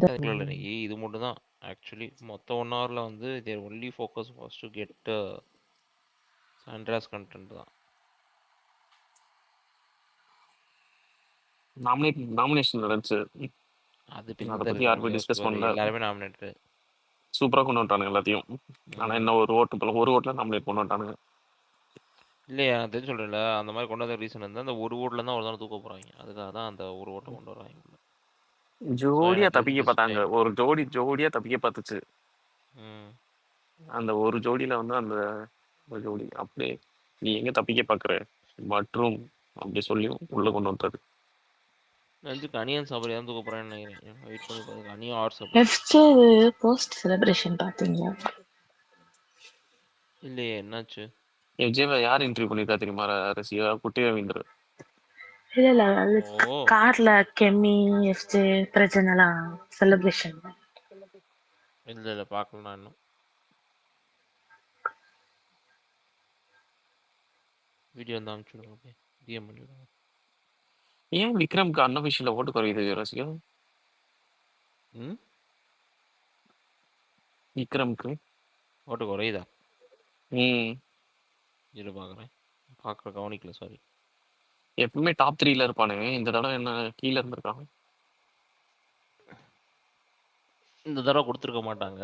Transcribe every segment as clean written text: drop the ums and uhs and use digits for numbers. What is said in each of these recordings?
அதுக்குள்ள இல்ல இது மட்டும் தான் ஆக்சுவலி மொத்த 1 ஹவர்ல வந்து there only focus was to get Sandra's content தான். நாமினேஷன் நடந்துச்சு. அது அதை பின்னதா பத்தி யாருமே டிஸ்கஸ் பண்ணல. எல்லாருமே நாமினேட் சூப்பரா கொண்டு வந்துட்டானுங்க எல்லாத்தையும். ஆனா என்ன ஒரு ஓட்டுல நாமினேட் பண்ண வந்துட்டானுங்க. இல்லையா நான் தெரிஞ்சு சொல்றேன்ல அந்த மாதிரி கொண்டு வந்த ரீசன் வந்து அந்த ஒரு ஓட்டுல தான் ஒரு தடவை தூக்க போறாங்க. அதுக்காக தான் அந்த ஒரு ஓட்டை கொண்டு வராங்க. ஜோடியா தப்பிக்க பார்த்தாங்க. ஒரு ஜோடியா தப்பிக்க பார்த்துச்சு. அந்த ஒரு ஜோடியில வந்து அந்த ஒரு ஜோடி அப்படியே நீ எங்க தப்பிக்க பாக்குற மற்றும் அப்படி சொல்லியும் உள்ள கொண்டு வந்தாரு. அனியன் சாப்பிட தான் தூக்க போறேன்னு நினைக்கிறேன். வெயிட் பண்ணி பாருங்க. அனியன் ஆர் நெக்ஸ்ட் போஸ்ட் செலிப்ரேஷன் பாத்தீங்களா? இல்லையே என்னாச்சு? விஜயவை யார் இன்டர்வியூ பண்ணிருக்கா தெரியுமா? ரசிகா குட்டி ரவீந்தர். இல்ல அது கார்ல கெமி எஃப்ஜே பிரச்சனைலாம் செலிப்ரேஷன். இல்ல பார்க்கல நான் இன்னும். வீடியோ வந்து அனுப்பிச்சுடுங்க அப்படியே டிஎம் பண்ணிவிடுங்க. ஏன் விக்ரம்க்கு அன்அஃபிஷியலா ஓட்டு குறையுது ரசிகா? விக்ரம்க்கு ஓட்டு குறையுதா? இரு பார்க்குறேன். பார்க்குற கவனிக்கல சாரி. எப்பவுமே டாப் 3ல இருப்பானுங்க. இந்த தடவை என்ன கீழே இருந்திருக்காங்க? இந்த தடவை கொடுத்துருக்க மாட்டாங்க.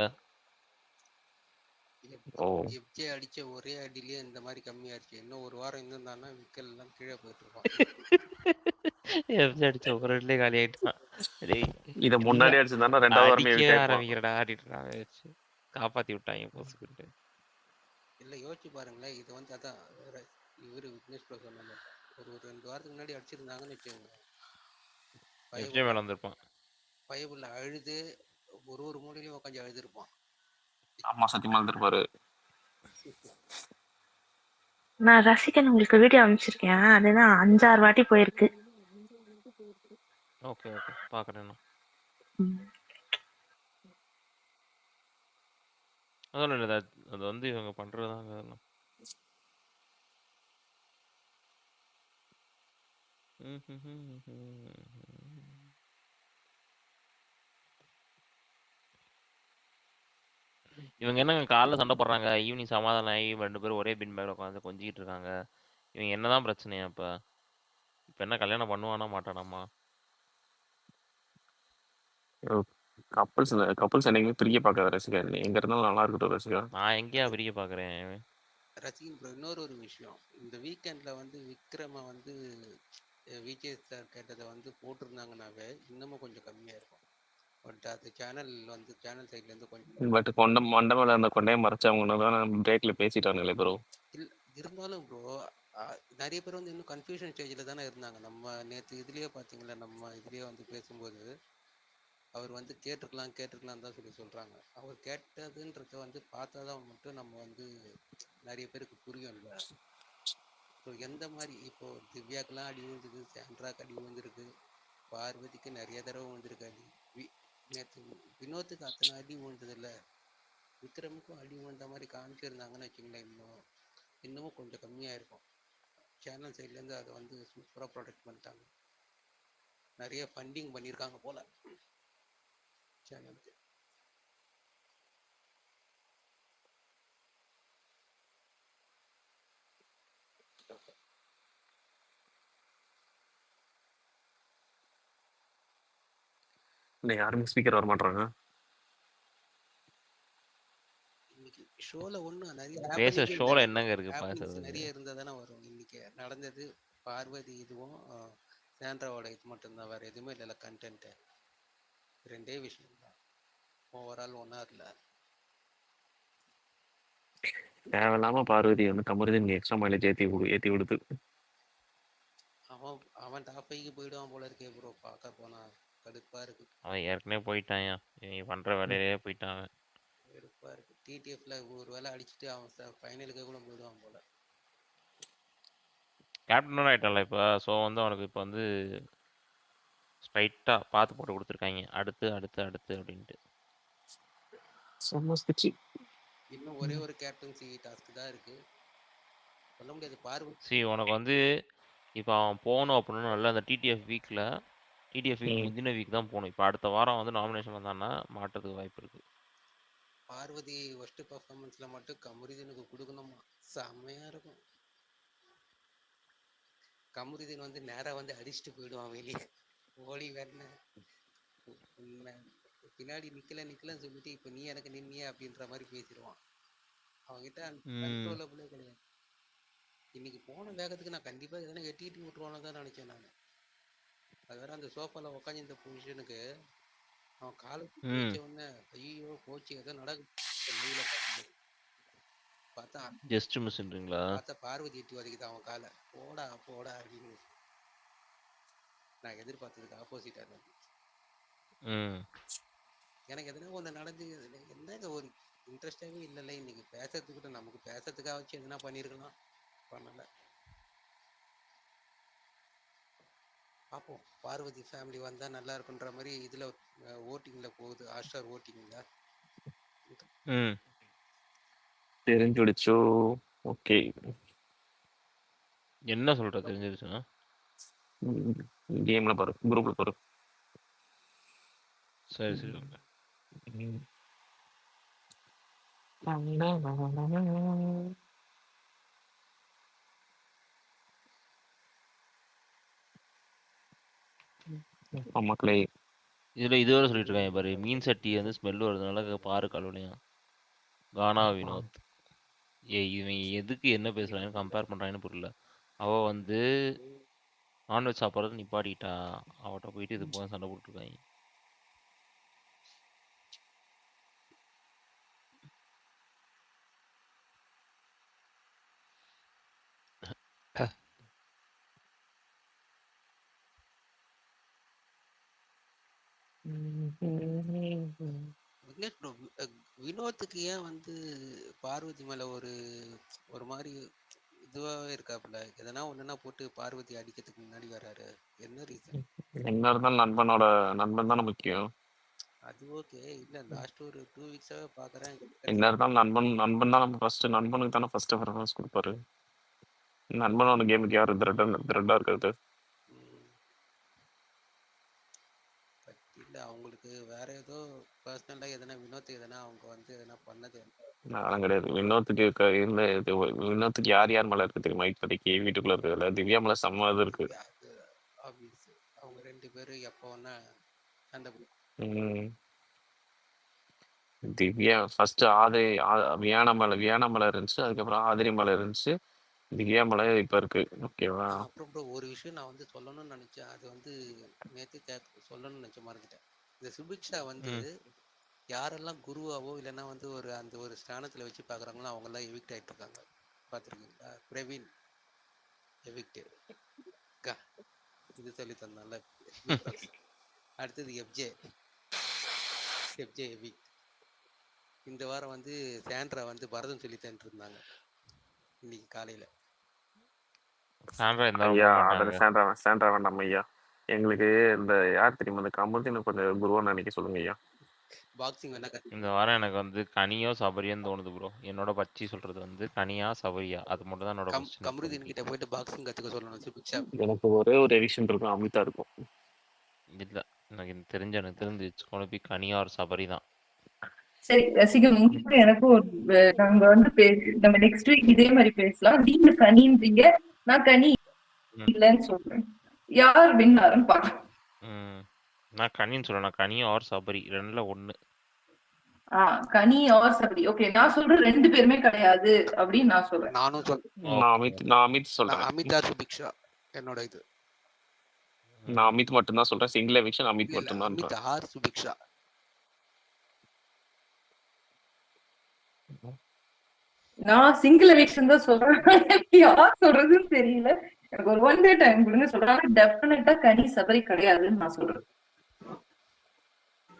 எஃப்ஜே அடிச்ச ஒரே அடியிலேயே இந்த மாதிரி கம்மியாயிருச்சு. இன்னும் ஒரு வாரம் இருந்திருந்தான்னா விக்கல் எல்லாம் கீழே போயிட்டு இருப்பான். எஃப்ஜே அடிச்ச ஒரு அடியிலே காலி ஆயிட்டான். இதை முன்னாடி அடிச்சிருந்தானா 2வது வாரமே ஆரம்பிக்கிறடா ஆடிட்டுறாங்க வச்சு காப்பாத்தி விட்டாங்க போஸ்கிட்டு. இல்லை யோசிச்சு பாருங்களேன். இது வந்து அதான் இவரு விக்னேஷ் ப்ரோ சொன்ன மாதிரி ஒரு 2 வாரத்துக்கு முன்னாடி அடிச்சிருந்தாங்கன்னு வச்சுக்கோங்க. பயபுள்ள அழுது ஒரு மூலையிலையும் உட்காந்து அழுதுருப்பான். ஆமா சத்தியமா அழுதுருப்பாரு. நான் ரசிகன் உங்களுக்கு வீடியோ அனுப்பிச்சிருக்கேன். அதுதான் 5-6 வாட்டி போயிருக்கு. ஓகே ஓகே பார்க்குறேன். அதெல்லாம் இல்லை அது வந்து இவங்க பண்ணுறதாங்க. அதெல்லாம் இவங்க என்னங்க காலைல சண்டை போடுறாங்க, ஈவினிங் சமாதானம் ஆகி 2 பேரும் ஒரே பின் பேக்ல உட்காந்து கொஞ்சிக்கிட்டு இருக்காங்க. இவங்க என்னதான் பிரச்சனையா? இப்ப என்ன கல்யாணம் பண்ணுவானா மாட்டானாமா? கப்பல்ஸ் என்னைக்குமே பிரிய பார்க்காத ரசிகா. எங்க இருந்தாலும் நல்லா இருக்கட்டும் ரசிகா. நான் எங்கேயா பிரிய பாக்குறேன் ரசிகன் ப்ரோ. இன்னொரு ஒரு விஷயம், இந்த வீக்கெண்ட்ல வந்து விக்ரம வந்து விஜய் சார் கேட்டதை வந்து போட்டிருந்தாங்கன்னாவே இன்னமும் கொஞ்சம் கம்மியா இருக்கும். பட் அது சேனல் சைட்ல இருந்து கொஞ்சம் பட் மண்டை மேல அந்த கொண்டையை மறைச்சவங்க தான் பிரேக்ல பேசிட்டானுங்களே ப்ரோ. இருந்தாலும் ப்ரோ நிறைய பேர் வந்து இன்னும் கன்ஃபியூஷன் ஸ்டேஜில் தானே இருந்தாங்க. நம்ம நேற்று இதுலேயே பார்த்தீங்களா, நம்ம இதுலேயே வந்து பேசும்போது அவர் வந்து கேட்டிருக்கலாம் தான் சொல்கிறாங்க. அவர் கேட்டதுன்றத வந்து பார்த்தா தான் மட்டும் நம்ம வந்து நிறைய பேருக்கு புரியும் இல்லை. ஸோ எந்த மாதிரி இப்போது திவ்யாக்கெல்லாம் அடி விழுந்துருக்கு, சாண்ட்ராக்கு அடி விழுந்திருக்கு, பார்வதிக்கு நிறைய தடவை விழுந்திருக்கு அடி. நேற்று வினோத்துக்கு அத்தனை அடி விழுந்ததில்லை, விக்ரமுக்கும் அடி விழுந்த மாதிரி காமிச்சிருந்தாங்கன்னு வச்சுங்களேன், இன்னமும் கொஞ்சம் கம்மியாக இருக்கும். சேனல் சைட்லேருந்து அதை வந்து சூப்பராக ப்ரொடெக்ட் பண்ணிட்டாங்க. நிறைய ஃபண்டிங் பண்ணியிருக்காங்க போல சேனலுக்கு. யாருமே ஸ்பீக்கர் வர மாட்டாங்க இன்னைக்கு ஷோல ஒன்றும் நிறைய இருந்தால் தானே வரும். இன்னைக்கு நடந்தது பார்வதி இதுவும் சாண்ட்ராவோட இது மட்டும்தான், வேற எதுவுமே இல்லை. கண்டென்ட்டு 2 விஷயம் தான். ஓவரால் ஒன்றா இல்லை. தேவையில்லாம பார்வதி வந்து கமருது நீ எக்ஸ்ட்ரா மைலேஜ் ஏற்றி கொடுத்து அவன் டாப் 5க்கு போயிடுவான் போல இருக்கே ப்ரோ. பார்க்க போனா கடுப்பா இருக்கு. அவன் ஏற்கனவே போயிட்டான். நீ பண்ற வேலையிலேயே போயிட்டான். கடுப்பா இருக்கு. டிடிஎஃப்ல ஒரு வேலை அடிச்சுட்டு அவன் ஃபைனலுக்கு கூட போயிடுவான் போல. கேப்டன் ஆயிட்டான்ல இப்போ. ஸோ வந்து அவனுக்கு இப்போ வந்து ஸ்ட்ரைட்டாக பார்த்து போட்டு கொடுத்துருக்காங்க. அடுத்து அடுத்து அடுத்து அப்படின்ட்டு. இன்னும் ஒரே ஒரு கேப்டன்சி டாஸ்க் தான் இருக்கு. சொல்ல முடியாது. பார்வதி உனக்கு வந்து இப்போ அவன் போகணும் அப்படின்னு நல்ல அந்த டிடிஎஃப் வீக்கில் டிடிஎஃப் வீக் ம். முந்தின வீக் தான் போகணும். இப்போ அடுத்த வாரம் வந்து நாமினேஷன் வந்தான்னா மாட்டுறதுக்கு வாய்ப்பு இருக்கு. பார்வதி ஒஸ்ட் பர்ஃபார்மன்ஸ்ல மட்டும் கமருதீனுக்கு கொடுக்கணுமா, செம்மையா இருக்கும். கமருதீன் வந்து நேரா வந்து அடிச்சுட்டு போயிடுவான் வெளியே, ஓடி வரல உண்மை பின்னாடி நிக்கலன்னு சொல்லிட்டு இப்ப நீ எனக்கு நின்னிய அப்படின்ற மாதிரி பேசிடுவான். அவன்கிட்ட கண்ட்ரோலபிளே கிடையாது. இன்னைக்கு போன வேகத்துக்கு நான் கண்டிப்பா எதனா எட்டிட்டு விட்டுருவானு தான் நினைச்சேன் நான். அது வேற அந்த சோஃபால உட்காந்து இந்த பொசிஷனுக்கு அவன் காலை வச்ச உடனே ஐயோ போச்சு ஏதோ நடக்குது. பார்த்தா ஜஸ்ட் மிஸ்ன்றீங்களா? பார்த்தா பார்வதி எட்டி வதைக்குது அவன் காலை, போடா போடா அப்படின்னு. நான் எதிர்பார்த்ததுக்கு ஆப்போசிட்டா இருந்தது. எனக்கு எதனா ஒண்ணு நடந்து என்ன ஒரு இன்ட்ரெஸ்டாவே இல்லைல்ல. இன்னைக்கு பேசுறதுக்கிட்ட நமக்கு பேசுறதுக்காக வச்சு எதனா பண்ணிருக்கலாம், பண்ணல. பார்ப்போம், பார்வதி ஃபேமிலி வந்தா நல்லா இருக்குன்ற மாதிரி இதுல ஓட்டிங்ல போகுது, ஹாட்ஸ்டார் ஓட்டிங்ல. தெரிஞ்சுடுச்சோ. ஓகே, என்ன சொல்ற தெரிஞ்சிருச்சுன்னா கேம்ல பாரு, குரூப்ல பாரு. சரி சரி ஓகே. மக்களே, இதுல இதுவரை சொல்லிட்டு இருக்காங்க பாரு, மீன் சட்டி வந்து ஸ்மெல் வருதுனால பாரு கழுவலையா கானா வினோத். இவன் எதுக்கு என்ன பேசுறாங்கன்னு கம்பேர் பண்றாங்கன்னு புரியல. அவ வந்து நான்வெஜ் சாப்பிட்றது நிப்பாட்டிட்டா, அவட்ட போயிட்டு இது போக சண்டை போட்டுருக்காங்க. விக்னேஷ் ப்ரோ, வினோத்துக்கு ஏன் வந்து பார்வதி மேல ஒரு மாதிரி இதுவாகவே இருக்காப்புல? எதனா ஒண்ணுன்னா போட்டு பார்வதி அடிக்கிறதுக்கு முன்னாடி வர்றாரு, என்ன ரீசன்? என்ன இருந்தாலும் நண்பன் தானே முக்கியம். அது ஓகே, இல்ல லாஸ்ட் ஒரு 2 வீக்ஸாவே பாக்குறேன். என்ன இருந்தாலும் நண்பன் தான் நம்ம ஃபர்ஸ்ட், நண்பனுக்கு தானே ஃபர்ஸ்ட் ப்ரிஃபரன்ஸ் கொடுப்பாரு. நண்பனோட கேமுக்கு யாரு த்ரெட்டா இருக்கிறது? இல்ல அவங்களுக்கு வேற ஏதோ பர்சனலா எதனா வினோத் எதனா அவங்க வந்து எதனா பண்ணது அதெல்லாம் கிடையாது. வினோத்துக்கு யார் மேல இருக்கு தெரியுமா? இப்போதைக்கு வீட்டுக்குள்ள இருக்கிறதுல திவ்யா மேல செம்ம இது இருக்கு. அவங்க 2 பேரும் எப்போ வேணா சண்டை திவ்யா ஃபர்ஸ்ட் வியானா மேல இருந்துச்சு, அதுக்கப்புறம் ஆதிரி மேல இருந்துச்சு, திவ்யா மேல இப்ப இருக்கு. ஓகேவா? அப்புறம் ப்ரோ ஒரு விஷயம் நான் வந்து சொல்லணும்னு நினைச்சேன், அது வந்து நேத்து சொல்லணும்னு நினைச்ச மறந்துட்டேன். இந்த சுபிக்ஷா வந்து யாரெல்லாம் குருவாவோ இல்லைன்னா வந்து அந்த ஒரு ஸ்தானத்துல வச்சு பாக்குறாங்களோ அவங்க எல்லாம் எவிக்ட் ஆயிட்டு இருக்காங்க, பாத்திருக்கீங்களா? பிரவீன் எவிக்ட், இது சொல்லி தந்தால. அடுத்தது எஃப்ஜே எவிக்ட். இந்த வாரம் வந்து சாண்ட்ரா வந்து பரதம் சொல்லி தந்துட்டு இருந்தாங்க இன்னைக்கு காலையில. ஐயா அதில் சாண்ட்ரா வேண்டாம் ஐயா. எங்களுக்கு இந்த யார் தெரியுமா, இந்த கமர்தீன் கொஞ்சம் குருவான்னு நினைக்க சொல்லுங்க ஐயா. பாக்ஸிங் வேணா இந்த வாரம் எனக்கு வந்து கனியோ சபரியோன்னு தோணுது ப்ரோ. என்னோட பச்சி சொல்றது வந்து கனியா சபரியா, அது மட்டும் தான் என்னோட கொஸ்டின். கமருதீன் கிட்ட போயிட்டு பாக்ஸிங் கத்துக்க சொல்லணும் சுபிக்ஷா. எனக்கு ஒரே ஒரு எடிஷன் இருக்கும், அமிதா இருக்கும். இல்ல எனக்கு தெரிஞ்சிச்சு கொண்டு கனியா ஒரு சபரி தான். சரி ரசிகம், உங்களுக்கு எனக்கும் நாங்க வந்து நம்ம நெக்ஸ்ட் வீக் இதே மாதிரி பேசலாம். நீங்க கனின்றீங்க, நான் கனி இல்லைன்னு சொல்றேன். யார் வின் ஆகுன்னு பாக்கலாம். நான் கனின்னு சொல்றேன், நான் கனியா ஆர் சபரி ரெண்டுல ஒண்ணு. கனி ஆர் சபரி. ஓகே, நான் சொல்றேன் 2 பேருமே கிடையாது அப்படின்னு நான் சொல்றேன். நானும் நான் அமித் சொல்றேன். அமிதா சுபிக்ஷா என்னோட இது. நான் அமித் மட்டும் தான் சொல்றேன். சிங்கிள் எவிக்ஷன் அமித் மட்டும் தான். அமித் ஆர் சுபிக்ஷா. நான் சிங்கிள் எவிக்ஷன் தான் சொல்றேன். யார் சொல்றதுன்னு தெரியல. எனக்கு ஒரு 1 day டைம் கொடுங்க சொல்றாங்க. டெஃபினட்டா கனி சபரி கிடையாதுன்னு நான் சொல்றேன்.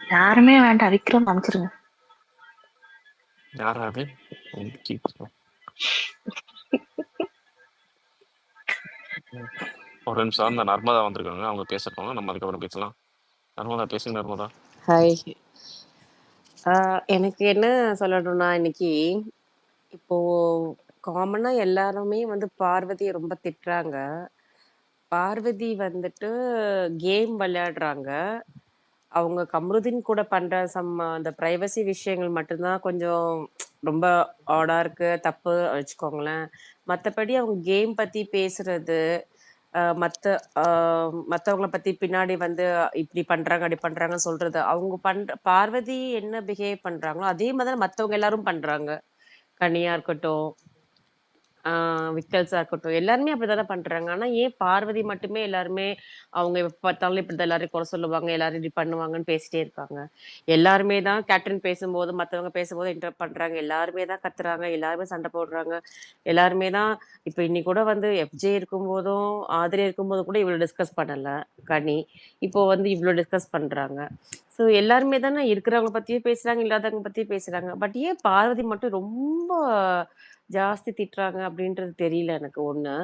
யாருமே வேண்டாம், விக்ரம் அனுப்பிச்சிருங்க. யாராவது ஒரு நிமிஷம், அந்த நர்மதா வந்திருக்காங்க, அவங்க பேசப்போங்க, நம்ம அதுக்கப்புறம் பேசலாம். நர்மதா பேசுங்க. நர்மதா ஹாய். எனக்கு என்ன சொல்லணும்னா, இன்னைக்கு இப்போ காமனா எல்லாருமே வந்து பார்வதியை ரொம்ப திட்டுறாங்க. பார்வதி வந்துட்டு கேம் விளையாடுறாங்க. அவங்க கம்ருதீன் கூட பண்ற அந்த பிரைவசி விஷயங்கள் மட்டும்தான் கொஞ்சம் ரொம்ப ஆடா இருக்கு, தப்பு வச்சுக்கோங்களேன். மத்தபடி அவங்க கேம் பத்தி பேசுறது, மத்தவங்கள பத்தி பின்னாடி வந்து இப்படி பண்றாங்க, அப்படி பண்றாங்கன்னு சொல்றது, அவங்க பார்வதி என்ன பிஹேவ் பண்றாங்களோ அதே மாதிரி தான் மத்தவங்க எல்லாரும் பண்றாங்க. கனியா இருக்கட்டும், விக்கல்ஸா இருக்கட்டும், எல்லாருமே அப்படித்தானே பண்றாங்க. ஆனா ஏன் பார்வதி மட்டுமே எல்லாருமே அவங்க எப்ப பார்த்தாலும் இப்படிதான் எல்லாரையும் குறை சொல்லுவாங்க, எல்லாரும் இப்படி பண்ணுவாங்கன்னு பேசிட்டே இருக்காங்க. எல்லாருமே தான் கேப்டன் பேசும்போது, மத்தவங்க பேசும்போது இன்டரப்ட் பண்றாங்க. எல்லாருமே தான் கத்துறாங்க, எல்லாருமே சண்டை போடுறாங்க. எல்லாருமே தான் இப்ப இன்னைக்கு கூட வந்து எஃப்ஜே இருக்கும்போதும், ஆதிரே இருக்கும்போது கூட இவ்வளவு டிஸ்கஸ் பண்ணல கனி. இப்போ வந்து இவ்வளவு டிஸ்கஸ் பண்றாங்க. ஸோ எல்லாருமே தானே இருக்கிறவங்க பத்தியும் பேசுறாங்க, இல்லாதவங்க பத்தியும் பேசுறாங்க. பட் ஏன் பார்வதி மட்டும் ரொம்ப ஜாஸ்தி திட்டுறாங்க அப்படின்றது தெரியல எனக்கு ஒண்ணு.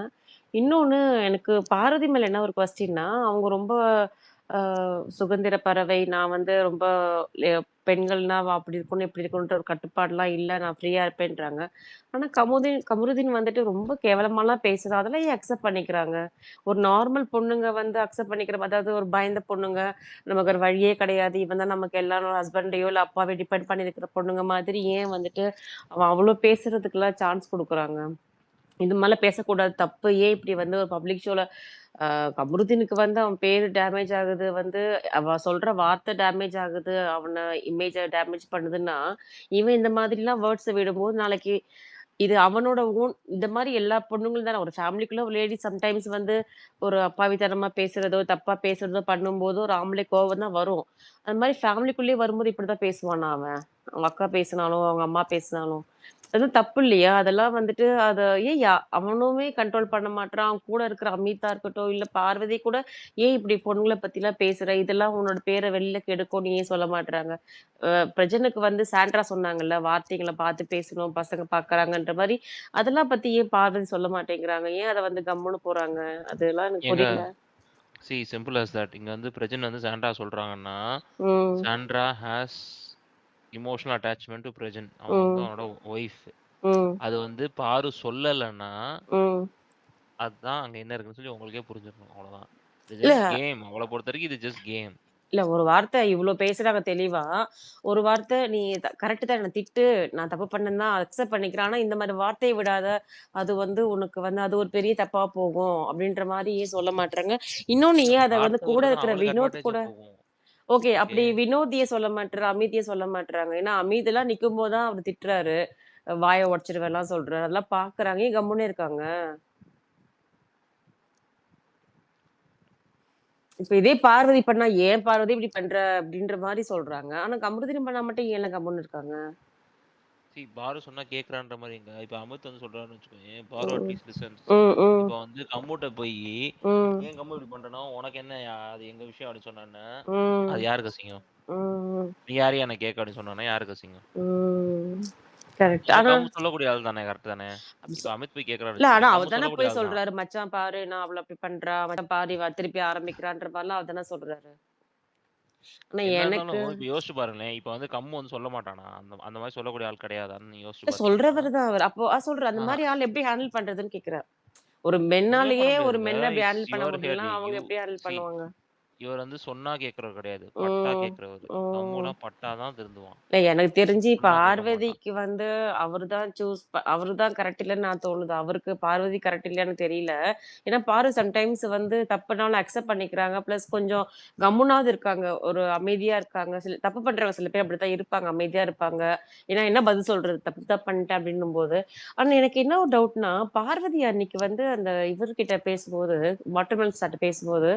இன்னொன்னு எனக்கு பார்வதி மேல என்ன ஒரு கொஸ்டின்னா, அவங்க ரொம்ப சுதந்திர பறவை. நான் வந்து ரொம்ப பெண்கள்னா அப்படி இருக்கணும், இப்படி இருக்கணும்ன்ற ஒரு கட்டுப்பாடுலாம் இல்ல. நான் ஃப்ரீயா இருப்பேன்றாங்க. ஆனா கமருதீன் வந்துட்டு ரொம்ப கேவலமாலாம் பேசுறா. அதெல்லாம் ஏன் அக்செப்ட் பண்ணிக்கிறாங்க? ஒரு நார்மல் பொண்ணுங்க வந்து அக்செப்ட் பண்ணிக்கிற அதாவது ஒரு பயந்த பொண்ணுங்க, நமக்கு ஒரு வழியே கிடையாது. இவன் தான் நமக்கு எல்லா ஹஸ்பண்டையோ இல்ல அப்பாவையோ டிபெண்ட் பண்ணி இருக்கிற பொண்ணுங்க மாதிரி ஏன் வந்துட்டு அவன் அவ்ளோ பேசுறதுக்குலாம் சான்ஸ் குடுக்குறாங்க? இது மாதிரிலாம் பேசக்கூடாது, தப்பு. ஏன் இப்படி வந்து ஒரு பப்ளிக் ஷோல கமருதீனுக்கு வந்து அவன் பேரு டேமேஜ் ஆகுது வந்து, அவ சொல்ற வார்த்தை டேமேஜ் ஆகுது, அவன இமேஜ டேமேஜ் பண்ணுதுன்னா, இவன் இந்த மாதிரிலாம் வேர்ட்ஸ விடும்போது, நாளைக்கு இது அவனோட ஓன் இந்த மாரி எல்லா பொண்ணுங்களும் தானே ஒரு ஃபேமிலிக்குள்ள ஒரு லேடி சம்டைம்ஸ் வந்து ஒரு அப்பாவித்தனமா பேசுறதோ, தப்பா பேசுறதோ பண்ணும்போது, ஒரு ஆம்பளை கோவம் தான் வரும். அது மாரி ஃபேமிலிக்குள்ளேயே வரும்போது இப்படிதான் பேசுவானா அவன்? அவங்க அக்கா பேசினாலும், அவங்க அம்மா பேசினாலும். அதெல்லாம் தப்பு இல்லையா? அதெல்லாம் வந்துட்டு அத ஏன் அவனுமே கண்ட்ரோல் பண்ண மாட்றான். அவன் கூட இருக்கிற அமிதா இருக்கட்டும், இல்ல பார்வதி கூட ஏன் இப்படி பொண்ணுங்கள பத்திலாம் பேசுற? இதெல்லாம் உன்னோட பேர வெளில கெடுக்கும்னு ஏன் சொல்ல மாட்றாங்க? பிரஜனுக்கு வந்து சாண்ட்ரா சொன்னாங்கல்ல, வார்த்தைகள பார்த்து பேசணும், பசங்க பார்க்கறாங்கன்ற மாரி, அதெல்லாம் பத்தி ஏன் பார்வதி சொல்ல மாட்டேங்கிறாங்க? ஏன் அத வந்து கம்முனு போறாங்க? அதெல்லாம் எனக்கு ஏங்க புரியல. Simple as that. இங்க வந்து பிரஜன் வந்து சாண்ட்ரா சொல்றாங்கன்னா, ம். Sandra has emotional attachment to Prajin. அவங்க வந்து ம். அவனோட ஒய்ஃப். ம். அது வந்து பாரு சொல்லலன்னா, ம். அதுதான் அங்க என்ன இருக்குன்னு சொல்லி உங்களுக்கே புரிஞ்சிரணும். அவ்வளவுதான். இது இல்ல ஜஸ்ட் கேம். அவள பொறுத்தவரைக்கும் இது ஜஸ்ட் கேம். இல்ல ஒரு வார்த்தை இவ்ளோ பேசுறாங்க தெளிவா. ஒரு வார்த்தை நீ கரெக்ட் தான் என்ன திட்டு. நான் தப்பு பண்ணேன்னு தான் அக்செப்ட் பண்ணிக்கிறேன். ஆனா இந்த மாரி வார்த்தைய விடாத. அது வந்து உனக்கு வந்து அது ஒரு பெரிய தப்பா போகும். அப்படின்ற மாரி ஏன் சொல்ல மாட்றாங்க? இன்னொன்னு ஏன் அத வந்து வார்த்தை கூட விடுறதுனா இருக்கிற அவளுக்கு வினோத் அட்வான்டேஜா கூட போகும். ஓகே. ஓகே. அப்படி வினோத் ஏன் சொல்ல மாட்றா? அமித் ஏன் சொல்ல மாட்றாங்க? ஏன்னா அமித் எல்லாம் நிக்கும்போது தான் அவரு திட்டுறாரு. வாய உடைச்சிருவேன்லாம் சொல்றாரு. அதெல்லாம் பாக்குறாங்க. ஏன் கம்முனே இருக்காங்க? இப்ப இதே பார்வதி பண்ணா, "ஏன் பார்வதி இப்படி பண்ற?" அப்படின்ற மாரி சொல்றாங்க. ஆனா கமருதீன் பண்ணா மட்டும் ஏன்லாம் கம்முனு இருக்காங்க? பாரு சொன்னா கேட்கறான்ற மாரிங்க. இப்ப அமித் வந்து சொல்றாருன்னு வச்சுக்கோயேன். பாரு ம். At least listens. ம். ம். இப்ப வந்து கம்முட்ட போயி, ம். "ஏன் கம்மு இப்படி பண்றேன்னா, உனக்கு என்ன அது எங்க விஷயம்" அப்படின்னு சொன்னான்னா, அது ம். யாருக்கு அசிங்கம்? ம். "நீ யாருய்யா என்ன கேட்க" அப்படின்னு சொன்னான்னா யாருக்கு அசிங்கம்? ம். கரெக்ட். இப்ப ஆனா கம்மு சொல்லக்கூடிய ஆள் தானே, கரெக்ட் தானே? இப்ப அமித் போய் கேட்கறாருன்னு இல்ல ஆனா வச்சுக்கோயேன். அவர் கம்மு தானே சொல்லக்கூடிய போய் ஆள் தான். சொல்றாரு, "மச்சான் பாரு நான் அவள அப்படி பண்றா. மச்சான் பாரு இவ திருப்பி ஆரம்பிக்கிறான்ற" மாரிலாம் அவர் தானே சொல்றாரு. ஆனா என்ன எனக்கு இருந்தாலும் இப்ப யோசிச்சு பாருங்களேன். இப்ப வந்து கம்மு வந்து சொல்ல மாட்டானா? அந்த அந்த மாரி சொல்லக்கூடிய ஆள் கிடையாதான்னு நீங்க யோசிச்சு பார்த்தீங்கன்னா, சொல்றவரு தான் அவரு. அப்போ சொல்றாரு. அந்த ஆஹா மாரி ஆள் எப்படி ஹேண்டில் பண்றதுன்னு கேட்கிறாரு. ஒரு ஒண்ணுமே பண்ண பெண்ணாலேயே ஒரு முடியாதுங்க. மென்ன இப்படி இட்ஸ் ஹேண்டில் பண்ண யுவர் ஹெட். முடியலன்னா, அவங்க எப்படி ஹேண்டில் சி பண்ணுவாங்க? இவர் வந்து சொன்னா கேட்கிறவர் கிடையாது. பட்டா ம். கேட்கிறவரு. ம். கம்முலாம் பட்டா தான் திருந்துவான். இல்ல எனக்கு தெரிஞ்சு சொன்னா கேட்க மாட்டான். பார்வதிக்கு வந்து அவரு தான் கரெக்ட் இல்லன்னு நான் தோணுது. அவருக்கு பார்வதி கரெக்ட் இல்லன்னு தெரியல. ஏன்னா சம்டைம்ஸ் வந்து தப்புனாலும் அக்செப்ட் பண்ணிக்கிறாங்க. பிளஸ் கொஞ்சம் கம்முனாவது இருக்காங்க. ஒரு அமைதியா இருக்காங்க. தப்பு பண்றவங்க சில பேர் அப்படித்தான் இருப்பாங்க. அமைதியா இருப்பாங்க. ஏன்னா என்ன பதில் சொல்றது? தப்பு தான் பண்ணிட்டேன் அப்படின்னும்போது. ஆனா எனக்கு என்ன ஒரு டவுட்னா, பார்வதி அன்னைக்கு வந்து அந்த இவர்கிட்ட பேசும்போது, வாட்டர்மெலன் சார்ட்ட பேசும்போது,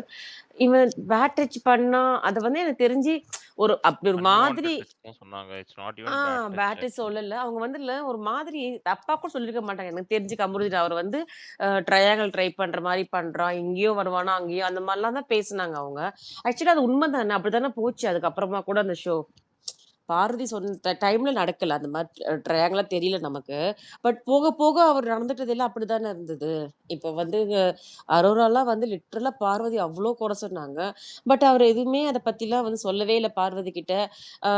இவன் பேட் டச் பண்ணா, அது வந்து எனக்கு தெரிஞ்சு அப்படி ஒரு மாதிரி அன்வான்டட் டச் தான் சொன்னாங்க. It's not even bad touch battery actually. சொல்லல. அவங்க வந்து ஒரு மாதிரி தப்பா கூட சொல்லியிருக்க மாட்டாங்க. எனக்கு தெரிஞ்சு கமருதீன் அவர் வந்து ட்ரையாங்கிள் ட்ரை பண்ற மாரி பண்றான். இங்கேயோ வருவானா, அங்கேயோ அந்த மாரிலாம் தான் பேசுனாங்க அவங்க. ஆக்சுவலி அது உண்ம தானே. அப்படித்தானே போச்சு அதுக்கப்புறமா கூட அந்த ஷோ. பாரதி சொன்ன டைம்ல நடக்கல. அந்த மாரி ட்ரையாங்கிளா தெரியல நமக்கு. பட் போக போக அவர் நடந்துட்டது எல்லாம் அப்படித்தானே இருந்தது. இப்ப வந்து அரோராலாம் வந்து லிட்டரலா பார்வதி அவ்ளோ குறை சொன்னாங்க. பட் அவர் எதுவுமே அத பத்திலாம் வந்து சொல்லவே இல்ல பார்வதி கிட்ட. ஆ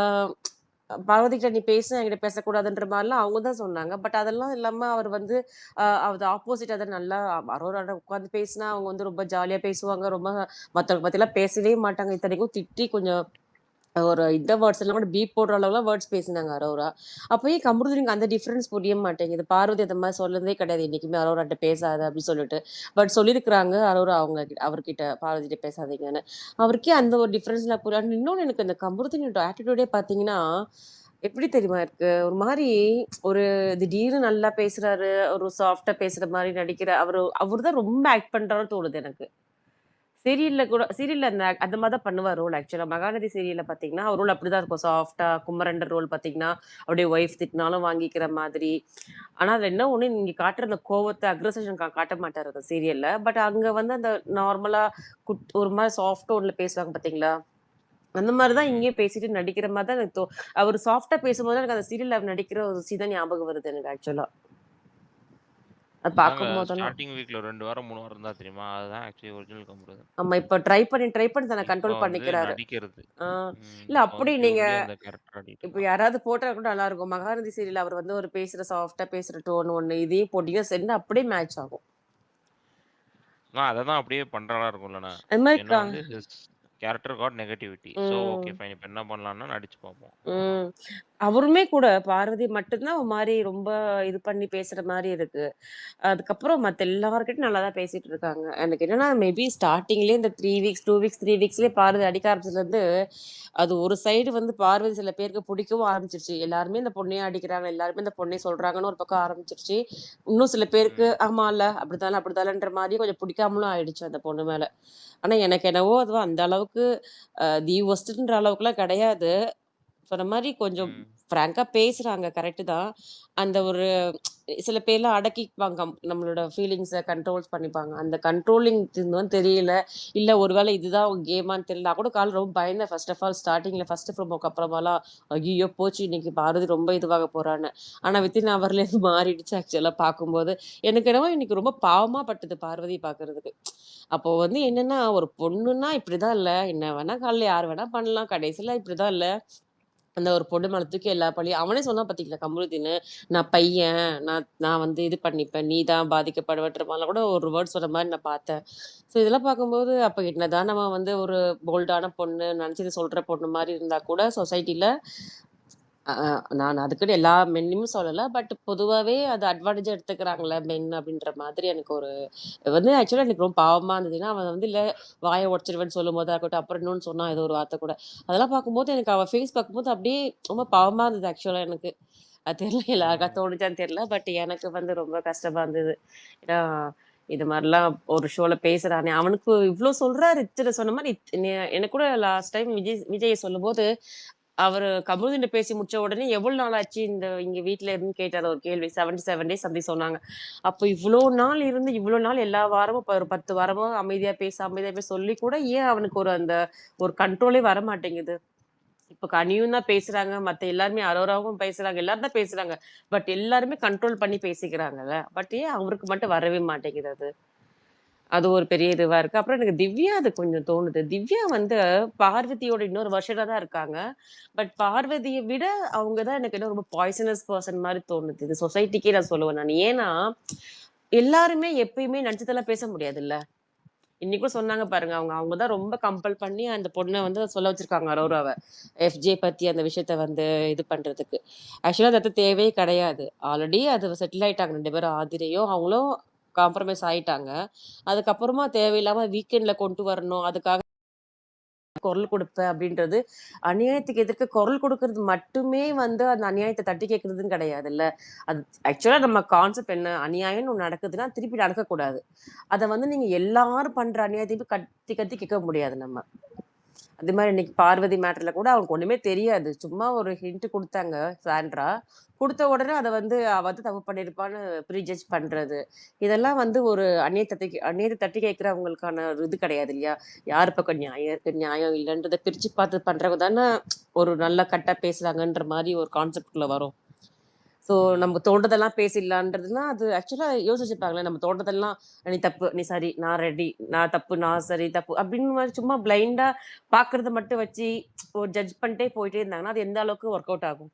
பார்வதி கிட்ட நீ பேசு என்கிட்ட பேசக்கூடாதுன்ற மாதிரிலாம் அவங்க தான் சொன்னாங்க. பட் அதெல்லாம் இல்லாம அவர் வந்து அது ஆப்போசிட் அதை நல்லா அரோராட்ட உட்காந்து பேசினா அவங்க வந்து ரொம்ப ஜாலியா பேசுவாங்க. ரொம்ப மற்றவங்க பத்திலாம் பேசவே மாட்டாங்க. இத்தனைக்கும் திட்டி கொஞ்சம் ஒரு இந்த வேர்ட்ஸ் எல்லாம் கூட பீப் போடுற அளவுலாம் வேர்ட்ஸ் பேசினாங்க அரோரா. அப்பயே கம்ப்யூட்டருக்கு அந்த டிஃபரன்ஸ் புரிய மாட்டேங்குது. பார்வதி அந்த மாதிரி சொன்னதே கிடையாது என்னைக்குமே அரோராட்ட பேசாத அப்படின்னு சொல்லிட்டு. பட் சொல்லியிருக்கிறாங்க அரோரா அவர்கிட்ட பார்வதி கிட்ட பேசாதீங்கன்னு. அவருக்கே அந்த ஒரு டிஃபரன்ஸ்ல புரியாது. இன்னொன்று எனக்கு இந்த கம்ப்யூட்டர் ஆட்டிடியூடே பார்த்தீங்கன்னா எப்படி தெரியுமா இருக்கு? ஒரு மாதிரி ஒரு திடீர்னு நல்லா பேசுறாரு. ஒரு சாஃப்ட்டா பேசுற மாதிரி நடிக்கிற அவர்தான் ரொம்ப ஆக்ட் பண்றாருன்னு தோணுது எனக்கு. சீரியல்ல அந்த மாதிரி தான் பண்ணுவார் ரோல். ஆக்சுவலா மகாநதி சீரியல்ல பாத்தீங்கன்னா அவர் ரோல் அப்படிதான் இருக்கும். சாஃப்டா குமரண்டர் ரோல் பாத்தீங்கன்னா அப்படியே ஒய்ஃப் திட்டினாலும் வாங்கிக்கிற மாதிரி. ஆனா அதுல என்ன ஒண்ணு நீங்க காட்டுற அந்த கோவத்தை அக்ரஸேஷன் காட்ட மாட்டாரு அந்த சீரியல்ல. பட் அங்க வந்து அந்த நார்மலா ஒரு மாதிரி சாஃப்ட் டோன்ல பேசுவாங்க பாத்தீங்களா? அந்த மாதிரிதான் இங்கேயும் பேசிட்டு நடிக்கிற மாதிரி தான் எனக்கு அவர் சாஃப்டா பேசும்போது எனக்கு அந்த சீரியல்ல அவர் நடிக்கிற ஒரு சீதான் ஞாபகம் வருது எனக்கு ஆக்சுவலா. அது நாங்க பார்க்கும் போதெல்லாம் ஸ்டார்டிங் வீக்ல 2 வாரம் 3 வாரம் தான் தெரியுமா? அதுதான் ஆக்சுவலி ஒரிஜினல் கம்ப்யூட்டர். ஆமா இப்ப ட்ரை பண்ணி தன்னை இப்போ கண்ட்ரோல் வந்து பண்ணிக்கிறாரு. நடிக்கிறது. இல்ல இப்போ அப்படி வந்து நீங்க பியூர்லி அந்த கேரக்டர் ஆடிட்டு இப்ப இருக்கான். யாராவது போட்டா கூட நல்லா இருக்கும். மகாநதி சீரியல் அவர் வந்து ஒரு பேசுற சாஃப்டா பேசுற டோன் ஒண்ணு இதையும் போட்டீங்கன்னா சென்ட் அப்படியே மேட்ச் ஆகும். அதை தான் அப்படியே பண்றதா இருக்கும்லண்ணா. அது மாதிரி ஏன்னா வந்து character got negativity. So okay fine, இப்போ என்ன பண்ணலாம்னா நடிச்சு பார்ப்போம். அவருமே கூட பார்வதி மட்டும்தான் ஒரு மாதிரி ரொம்ப இது பண்ணி பேசுற மாதிரி இருக்கு. அதுக்கப்புறம் மத்த எல்லார்கிட்டும் நல்லா தான் பேசிட்டு இருக்காங்க. எனக்கு என்னன்னா மேபி ஸ்டார்டிங்லேயே இந்த 3 வீக்ஸ்லயே பார்வதி அடிக்க ஆரம்பிச்சதுல இருந்து அது ஒரு சைடு வந்து பார்வதி சில பேருக்கு பிடிக்கவும் ஆரம்பிச்சிருச்சு. எல்லாருமே இந்த பொண்ணையே அடிக்கிறாங்க, எல்லாருமே இந்த பொண்ணை சொல்றாங்கன்னு ஒரு பக்கம் ஆரம்பிச்சிருச்சு. இன்னும் சில பேருக்கு ஆமா இல்ல அப்படித்தானன்ற மாதிரி கொஞ்சம் பிடிக்காமலும் ஆயிடுச்சு அந்த பொண்ணு மேல. ஆனா எனக்கு என்னவோ அதுவும் அந்த அளவுக்கு தி ஒஸ்ட்ன்ற அளவுக்குலாம் கிடையாது. சொன்ன மாதிரி கொஞ்சம் ஃப்ராங்கா பேசுறாங்க, கரெக்ட் தான். அந்த ஒரு சில பேர்லாம் அடக்கிப்பாங்க, நம்மளோட ஃபீலிங்ஸை கண்ட்ரோல்ஸ் பண்ணிப்பாங்க. அந்த கண்ட்ரோலிங் வந்து தெரியல. இல்ல ஒருவேளை இதுதான் அவங்க கேமான்னு தெரியல. நான் கூட கால் ரொம்ப பயந்தேன் ஃபர்ஸ்ட் ஆஃப் ஆல் ஸ்டார்டிங்ல ஃபர்ஸ்ட் ப்ரோமோக்கு அப்புறமாலாம். ஐயோ போச்சு இன்னைக்கு பாரதி ரொம்ப இதுவாக போறான்னு. ஆனா வித்தின் ஹவர்லேருந்து மாறிடுச்சு ஆக்சுவலா பார்க்கும்போது. எனக்கு என்னவோ இன்னைக்கு ரொம்ப பாவமா பட்டது பார்வதி பார்க்கறதுக்கு. அப்போ வந்து என்னன்னா ஒரு பொண்ணுன்னா இப்படிதான் இல்ல, என்ன வேணா காலைல யார் வேணா பண்ணலாம், கடைசியில இப்படிதான் இல்ல அந்த ஒரு பொண்ணு மேல தூக்கி எல்லா பழியும் அவனே சொன்னா பாத்தீங்களா கமருதீன், நான் பையன், நான் வந்து இது பண்ணிப்பேன், நீ தான் பாதிக்கப்படுவன்ற மாதிரிலாம் கூட ஒரு வேர்ட் சொன்ன மாதிரி நான் பார்த்தேன். ஸோ இதெல்லாம் பார்க்கும்போது அப்போ என்னதான் நம்ம வந்து ஒரு போல்டான பொண்ணு நினச்சது சொல்ற பொண்ணு மாதிரி இருந்தா கூட சொசைட்டில நான் அதுக்குன்னு எல்லா மென்னையும் சொல்லலை. பட் பொதுவாகவே அது அட்வான்டேஜாக எடுத்துக்கிறாங்களே மென் அப்படின்ற மாதிரி எனக்கு ஒரு வந்து ஆக்சுவலாக எனக்கு ரொம்ப பாவமாக இருந்ததுன்னா அவன் வந்து இல்லை வாயை உடச்சிருவேன்னு சொல்லும் போதா இருக்கட்டும், அப்புறம் இன்னொன்று சொன்னா ஏதோ ஒரு வார்த்தை கூட அதெல்லாம் பார்க்கும்போது எனக்கு அவள் ஃபேஸ் பார்க்கும்போது அப்படியே ரொம்ப பாவமாக இருந்தது ஆக்சுவலாக எனக்கு. அது தெரியல எல்லாருக்கா தோணுச்சான்னு தெரியல. பட் எனக்கு வந்து ரொம்ப கஷ்டமா இருந்தது. ஏன்னா இது மாதிரிலாம் ஒரு ஷோல பேசுறானே அவனுக்கு இவ்வளோ சொல்றாரு. சொன்ன மாதிரி எனக்கு கூட லாஸ்ட் டைம் விஜய் சொல்லும்போது அவரு கமருதீன் பேசி முடிச்ச உடனே எவ்வளவு நாள் ஆச்சு இங்க வீட்டுல இருந்து கேட்டாரு ஒரு கேள்வி. 77 டேஸ் அப்படி சொன்னாங்க. அப்போ இவ்வளவு நாள் இருந்து இவ்வளவு நாள் எல்லா வாரமும் ஒரு 10 வாரமா அமைதியா பேச சொல்லி கூட ஏன் அவனுக்கு ஒரு கண்ட்ரோலே வர மாட்டேங்குது. இப்ப கனியும் தான் பேசுறாங்க, மத்த எல்லாருமே அரோராவும் பேசுறாங்க, எல்லாரும் தான் பேசுறாங்க. பட் எல்லாருமே கண்ட்ரோல் பண்ணி பேசிக்கிறாங்கல்ல. பட் ஏன் அவருக்கு மட்டும் வரவே மாட்டேங்குது அது. அது ஒரு பெரிய இதுவா இருக்கு. அப்புறம் எனக்கு திவ்யா அது கொஞ்சம் தோணுது. திவ்யா வந்து பார்வதியோட இன்னொரு வெர்ஷனா தான் இருக்காங்க. பட் பார்வதிய விட அவங்க தான் எனக்கு என்ன ரொம்ப பாய்சனஸ் பெர்சன் மாரி தோணுது. இது சொசைட்டிக்கே நான் சொல்லுவேன் நானு. ஏன்னா, எல்லாருமே எப்பயுமே நடிச்சதெல்லாம் பேச முடியாதுல்ல. இன்னைக்கும் சொன்னாங்க பாருங்க. அவங்க தான் ரொம்ப கம்பல் பண்ணி அந்த பொண்ண வந்து சொல்ல வச்சிருக்காங்க அரோராவ. எஃப்ஜே பத்தி அந்த விஷயத்த வந்து இது பண்றதுக்கு. ஆக்சுவலா அது தேவையே கிடையாது. ஆல்ரெடி அது செட்டில் ஆயிட்டாங்க 2 பேரும். ஆதிரையும் அவங்களும் காம்ப்ரமைஸ் ஆயிட்டாங்க. அதுக்கப்புறமா தேவையில்லாம வீக்கெண்ட்ல கொண்டு வரணும். அதுக்காக குரல் கொடுப்பேன் அப்படின்றது அநியாயத்துக்கு எதிர்க்க குரல் கொடுக்கறது மட்டுமே வந்து அந்த அநியாயத்தை தட்டி கேட்கறதுன்னு கிடையாதுல்ல. அது ஆக்சுவலா நம்ம கான்செப்ட் என்ன, அநியாயம்னு ஒண்ணு நடக்குதுன்னா திருப்பி நடக்கக்கூடாது. அதை வந்து நீங்க எல்லாரும் பண்ற அநியாயத்தையும் கத்தி கத்தி கேட்க முடியாது நம்ம. அதே மாதிரி இன்னைக்கு பார்வதி மேட்டர்ல கூட அவனுக்கு ஒண்ணுமே தெரியாது. சும்மா ஒரு ஹிண்ட் கொடுத்தாங்க சாண்ட்ரா. கொடுத்த உடனே அதை வந்து அவ வந்து தப்பு பண்ணிருப்பான்னு ப்ரீஜட்ஜ் பண்றது, இதெல்லாம் வந்து ஒரு அந்நியத்தை தட்டி கேட்கிறவங்களுக்கான ஒரு இது கிடையாது இல்லையா. யார் பக்கம் நியாயம் இருக்கு நியாயம் இல்லைன்றதை பிரிச்சு பார்த்து பண்றவங்க தானே ஒரு நல்ல கட்டா பேசுறாங்கன்ற மாதிரி ஒரு கான்செப்ட்குள்ள வரும். ஸோ நம்ம தோன்றதெல்லாம் பேசிடலான்றதுனா அது ஆக்சுவலாக யோசிச்சுப்பாங்களே, நம்ம தோன்றதெல்லாம் நீ தப்பு, நீ சரி, நான் ரெடி, நான் தப்பு, நான் சரி, தப்பு அப்படின்னு மாதிரி சும்மா பிளைண்டாக பார்க்கறத மட்டும் வச்சு ஒரு ஜட்ஜ் பண்ணிட்டே போயிட்டே இருந்தாங்கன்னா அது எந்த அளவுக்கு ஒர்க் அவுட் ஆகும்?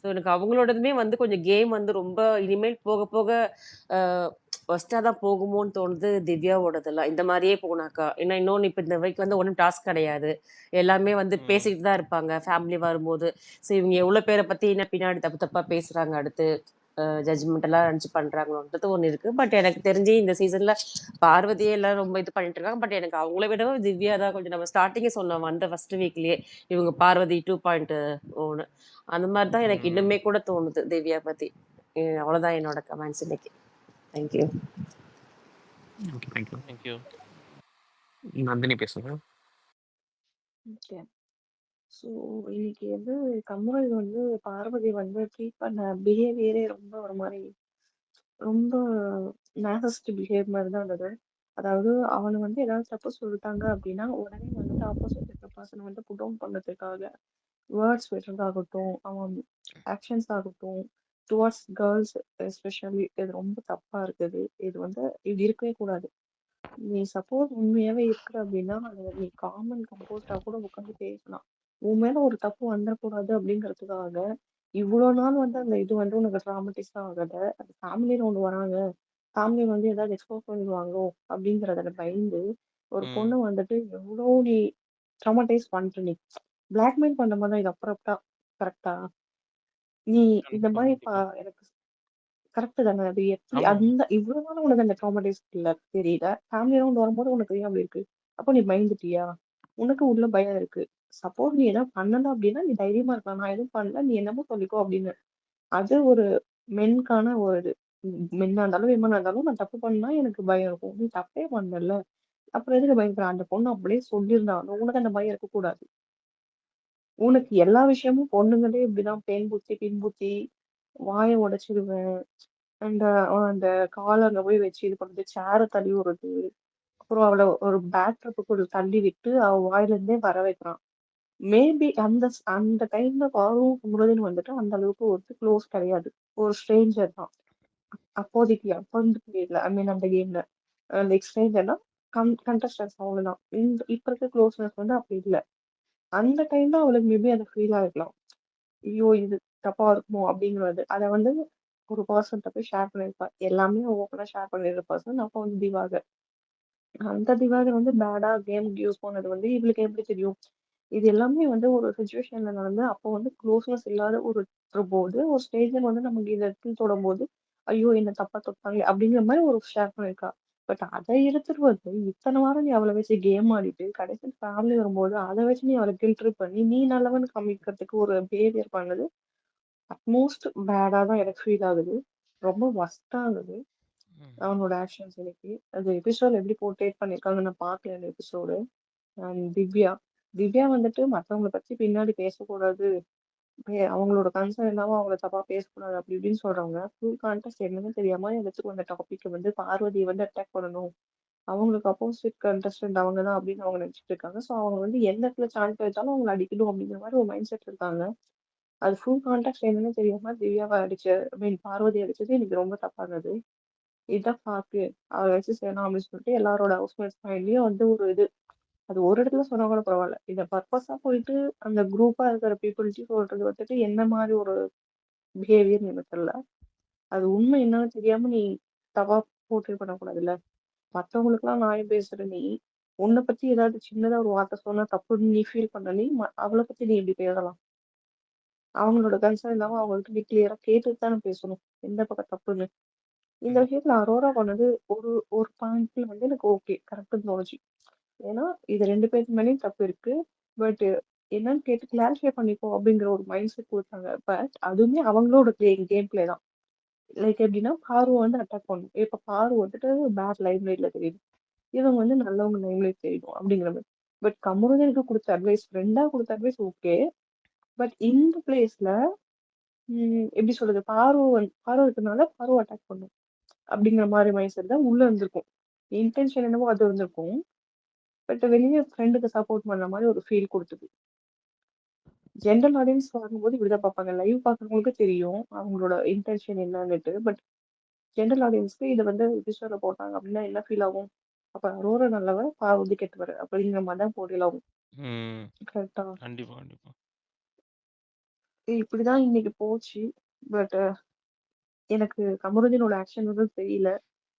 ஸோ எனக்கு அவங்களோடதுமே வந்து கொஞ்சம் கேம் வந்து ரொம்ப இனிமேல் போக போக ஒஸ்ட்டாக தான் போகுமோன்னு தோணுது திவ்யாவோடதெல்லாம். இந்த மாதிரியே போனாக்கா. ஏன்னா இன்னொன்று இப்போ இந்த வரைக்கும் வந்து ஒன்றும் டாஸ்க் கிடையாது. எல்லாமே வந்து பேசிக்கிட்டு தான் இருப்பாங்க ஃபேமிலி வரும்போது. ஸோ இவங்க எவ்வளோ பேரை பற்றி என்ன பின்னாடி தப்பு தப்பாக பேசுகிறாங்க அடுத்து ஜட்ஜ்மெண்டெல்லாம் நினச்சி பண்ணுறாங்களோன்றது ஒன்று இருக்குது. பட் எனக்கு தெரிஞ்சு இந்த சீசனில் பார்வதியே எல்லாம் ரொம்ப இது பண்ணிட்டு இருக்காங்க. பட் எனக்கு அவங்கள விடவும் திவ்யா தான் கொஞ்சம் நம்ம ஸ்டார்டிங்கே சொன்னோம் வந்த ஃபர்ஸ்ட் வீக்லேயே இவங்க பார்வதி 2.1 அந்த மாதிரி தான் எனக்கு இன்னுமே கூட தோணுது திவ்யா பற்றி. அவ்வளோதான் என்னோட கமெண்ட்ஸ் இன்னைக்கு. Thank you. Okay, thank you. Thank you. Nandini பேசுங்க. ஓகே. ஸோ இன்னைக்கு வந்து கமல் வந்து பார்வதி வந்து ட்ரீட் பண்ண பிஹேவியரே ரொம்ப ஒரு மாதிரி ரொம்ப நேசஸ்ட் பிஹேவ் மாதிரி தான் இருந்தது. அதாவது அவனை வந்து ஏதாவது தப்பு சொல்லிட்டாங்க அப்படின்னா உடனே வந்துட்டு ஆப்போசிட் இருக்கிற பர்சனை வந்து புட் டவுன் பண்ணதுக்காக வேர்ட்ஸ் விடுறதாகட்டும் அவன் ஆக்ஷன்ஸ் ஆகட்டும் டுவர்ட்ஸ் கேர்ள்ஸ் எஸ்பெஷலி இது ரொம்ப தப்பா இருக்குது. இது வந்து இது இருக்கவே கூடாது. நீ சப்போஸ் உண்மையாவே இருக்கிற அப்படின்னா அதை நீ காமன் கம்போஸ்டா கூட உட்காந்து பேசலாம். உன் மேல ஒரு தப்பு வந்துடக்கூடாது அப்படிங்கிறதுக்காக இவ்வளவு நாள் வந்து அந்த இது வந்து உனக்கு ட்ராமட்டிஸ் தான் ஆகல. அது ஃபேமிலியில ஒண்ணு வராங்க, ஃபேமிலி வந்து ஏதாவது எக்ஸ்போஸ் பண்ணிடுவாங்களோ அப்படிங்கறத பயந்து ஒரு பொண்ணு வந்துட்டு எவ்வளவு நீ ட்ராமடைஸ் பண்ணிட்டு நீ பிளாக்மெயில் பண்ண மாதிரி தான் இது அப்புறம்டா கரெக்டா? நீ இந்த கண்டிப்பா, மாதிரி கண்டிப்பா. எனக்கு கரெக்ட் தானே? அது எப்படி ஆமா. அந்த இவ்வளவு நாள் உனக்கு அந்த ட்ராமடைஸ் இல்ல தெரியல, ஃபேமிலி ரவுண்ட் வரும்போது உனக்கு ஏன் அப்படி இருக்கு? அப்போ நீ பயந்துட்டியா? உனக்கு உள்ள பயம் இருக்கு. சப்போஸ் நீ எதாவது பண்ணல அப்படின்னா நீ தைரியமா இருக்கலாம், நான் எதுவும் பண்ணல நீ என்னமோ சொல்லிக்கோ அப்படின்னு. அது ஒரு மென்கான ஒரு இது. மென்னா இருந்தாலும் விமனா இருந்தாலும் நான் தப்பு பண்ணா எனக்கு பயம் இருக்கும். நீ தப்பே பண்ணல அப்புறம் எதுக்கு பயப்படுற? அந்த பொண்ணு அப்படியே சொல்லியிருந்தாலும் உனக்கு அந்த பயம் இருக்கக்கூடாது. உனக்கு எல்லா விஷயமும் பொண்ணுங்களே இப்படிதான் பேன் பூச்சி பின்புத்தி வாயை உடைச்சிடுவேன் அந்த அந்த காலர்ல போய் வச்சு இது பண்றது சேரை தள்ளி விடுறது அப்புறம் அவளை ஒரு பேக் ட்ரிப்புக்குள்ள தள்ளி விட்டு அவ வாயில இருந்தே வர வைக்கிறான். மேபி அந்த அந்த டைம்ல பாரும் முருகன் வந்துட்டு அந்த அளவுக்கு ஒரு க்ளோஸ் கிடையாது. ஒரு ஸ்ட்ரேஞ்சர் தான் அப்போதைக்கு அப்போ வந்து பீரியட்ல ஐ மீன் அந்த கேம்ல லைக் ஸ்ட்ரேஞ்சர்னா கண்டஸ்டன்ஸ் அவ்வளவுதான். இந்த இப்ப இருக்க க்ளோஸ்னஸ் வந்து அப்படி இல்லை. அந்த டைம்ல அவளுக்கு மேபி அது ஃபீல் ஆகிக்கலாம். ஐயோ இது தப்பா இருக்குமோ அப்படிங்கிறது அதை வந்து ஒரு பர்சன்ட்ட போய் ஷேர் பண்ணிருப்பா. எல்லாமே ஓப்பனா ஷேர் பண்ணிருக்க பர்சன் அப்போ வந்து திவாகர். அந்த திவாகர் வந்து பேடா கேம் யூஸ் பண்ணது வந்து இவளுக்கு எப்படி தெரியும்? இது எல்லாமே வந்து ஒரு சுச்சுவேஷன்ல நடந்து அப்போ வந்து க்ளோஸ்னஸ் இல்லாத ஒரு போது ஒரு ஸ்டேஜ்ல வந்து நமக்கு இந்த இடத்துல தொடும் போது ஐயோ என்ன தப்பா தொட்டாங்களே அப்படிங்கிற மாதிரி ஒரு ஷேர் பண்ணிருக்கா. பட் அதை எடுத்துட்டு வந்து இத்தனை வாரம் நீ அவளை வச்சு கேம் ஆடிட்டு கடைசி ஃபேமிலி வரும்போது அதை வச்சு நீ அவளை கில்ட்ரி பண்ணி நீ நல்லவன் காமிக்கிறதுக்கு ஒரு பிஹேவியர் பண்ணது அட்மோஸ்ட் பேடா தான் எனக்கு ஃபீல் ஆகுது. ரொம்ப ஒஸ்டா ஆகுது அவனோட ஆக்ஷன்ஸ். இன்னைக்கு அந்த எபிசோட் எப்படி போர்ட்ரேட் பண்ணிருக்காங்க நான் பார்க்கல அந்த எபிசோடு. அண்ட் திவ்யா திவ்யா வந்துட்டு மத்தவங்கள பத்தி பின்னாடி பேசக்கூடாது, அவங்களோட கன்சர்ன் இல்லாம அவங்கள தப்பா பேசக்கூடாது அப்படி இப்படின்னு சொல்றவங்க ஃபுல் கான்டெக்ட் என்னன்னு தெரியாம எடுத்துட்டு வந்த டாபிக் வந்து பார்வதியை வந்து அட்டாக் பண்ணணும், அவங்களுக்கு அப்போசிட் கண்டஸ்டன்ட் அவங்க தான் அப்படின்னு அவங்க நினைச்சிட்டு இருக்காங்க. ஸோ அவங்க வந்து எந்த இடத்துல சான்ஸ் கிடைச்சாலும் அவங்களை அடிக்கணும் அப்படிங்கிற மாதிரி ஒரு மைண்ட் செட் இருக்காங்க. அது ஃபுல் கான்டெக்ட் என்னன்னு தெரியாம திவ்யாவை அடிச்ச ஐ மீன் பார்வதி அடிச்சது எனக்கு ரொம்ப தப்பானது. இதுதான் பாக்கு அவரை வச்சு செய்யலாம் அப்படின்னு சொல்லிட்டு எல்லாரோட ஹவுஸ்மேட்ஸ் மைண்ட்லயும் வந்து ஒரு இது அது ஒரு இடத்துல சொன்னா கூட பரவாயில்ல. இதை பர்பஸா போயிட்டு அந்த குரூப்பா இருக்கிற பீப்புள்ஸ் சொல்றது வந்துட்டு என்ன மாதிரி ஒரு பிஹேவியர் எனக்கு தெரியல. அது உண்மை என்னன்னு தெரியாம நீ தவா போர்ட்ரே பண்ணக்கூடாதுல்ல. மத்தவங்களுக்குலாம் நியாயம் பேசுற நீ உன்னை பத்தி ஏதாவது சின்னதா ஒரு வார்த்தை சொன்னா தப்புன்னு நீ ஃபீல் பண்ண நீ அவளை பத்தி நீ இப்படி பேசலாம்? அவங்களோட கன்சர்ன் இல்லாம அவங்கள்ட்ட நீ கிளியரா கேட்டுட்டு தானே பேசணும் எந்த பக்கம் தப்புன்னு. இந்த விஷயத்துல அரோரா பண்ணது ஒரு ஒரு பாயிண்ட்ல வந்து எனக்கு ஓகே கரெக்ட்னு தோணுச்சு. ஏன்னா இது 2 பேருக்கு மேலேயும் தப்பு இருக்கு. பட் என்னன்னு கேட்டு கிளாரிஃபை பண்ணிப்போ அப்படிங்கிற ஒரு மைண்ட் செட் கொடுத்தாங்க. பட் அதுவுமே அவங்களோட கேம் பிளே தான். லைக் எப்படின்னா பாரு வந்து அட்டாக் பண்ணும். இப்ப பாரு வந்துட்டு பேட் லைம் லைட்ல தெரியுது, இவங்க வந்து நல்லவங்க லைம் லைட் தெரியும் அப்படிங்கிற மாதிரி. பட் கமருதனுக்கு கொடுத்த அட்வைஸ் ஃப்ரெண்டா கொடுத்த அட்வைஸ் ஓகே. பட் இந்த பிளேஸ்ல எப்படி சொல்றது, பாரு இருக்கிறதுனால பாரு அட்டாக் பண்ணும் அப்படிங்கிற மாதிரி மைண்ட் செட் தான் உள்ள இருந்திருக்கும். இன்டென்ஷன் என்னவோ அது இருந்திருக்கும். பட் வெளியே ஃப்ரெண்டுக்கு சப்போர்ட் பண்ண மாதிரி ஒரு ஃபீல் கொடுத்தது. ஜென்ரல் ஆடியன்ஸ் பார்க்கும்போது இப்படிதான் பார்ப்பாங்க. லைவ் பார்க்குறவங்களுக்கு தெரியும் அவங்களோட இன்டென்ஷன் என்னன்னுட்டு. பட் ஜென்ரல் ஆடியன்ஸ்க்கு இதை வந்து எபிசோட போட்டாங்க அப்படின்னா என்ன ஃபீல் ஆகும்? அப்ப அரோரா நல்லவ, பார்வதி கெட்டவர் அப்படிங்கிற மாதிரி தான் போட்டியில் ஆகும். ம் கரெக்டா? கண்டிப்பா கண்டிப்பா இப்படிதான் இன்னைக்கு போச்சு. பட் எனக்கு கமருதீனோட ஆக்ஷன் வந்து தெரியல.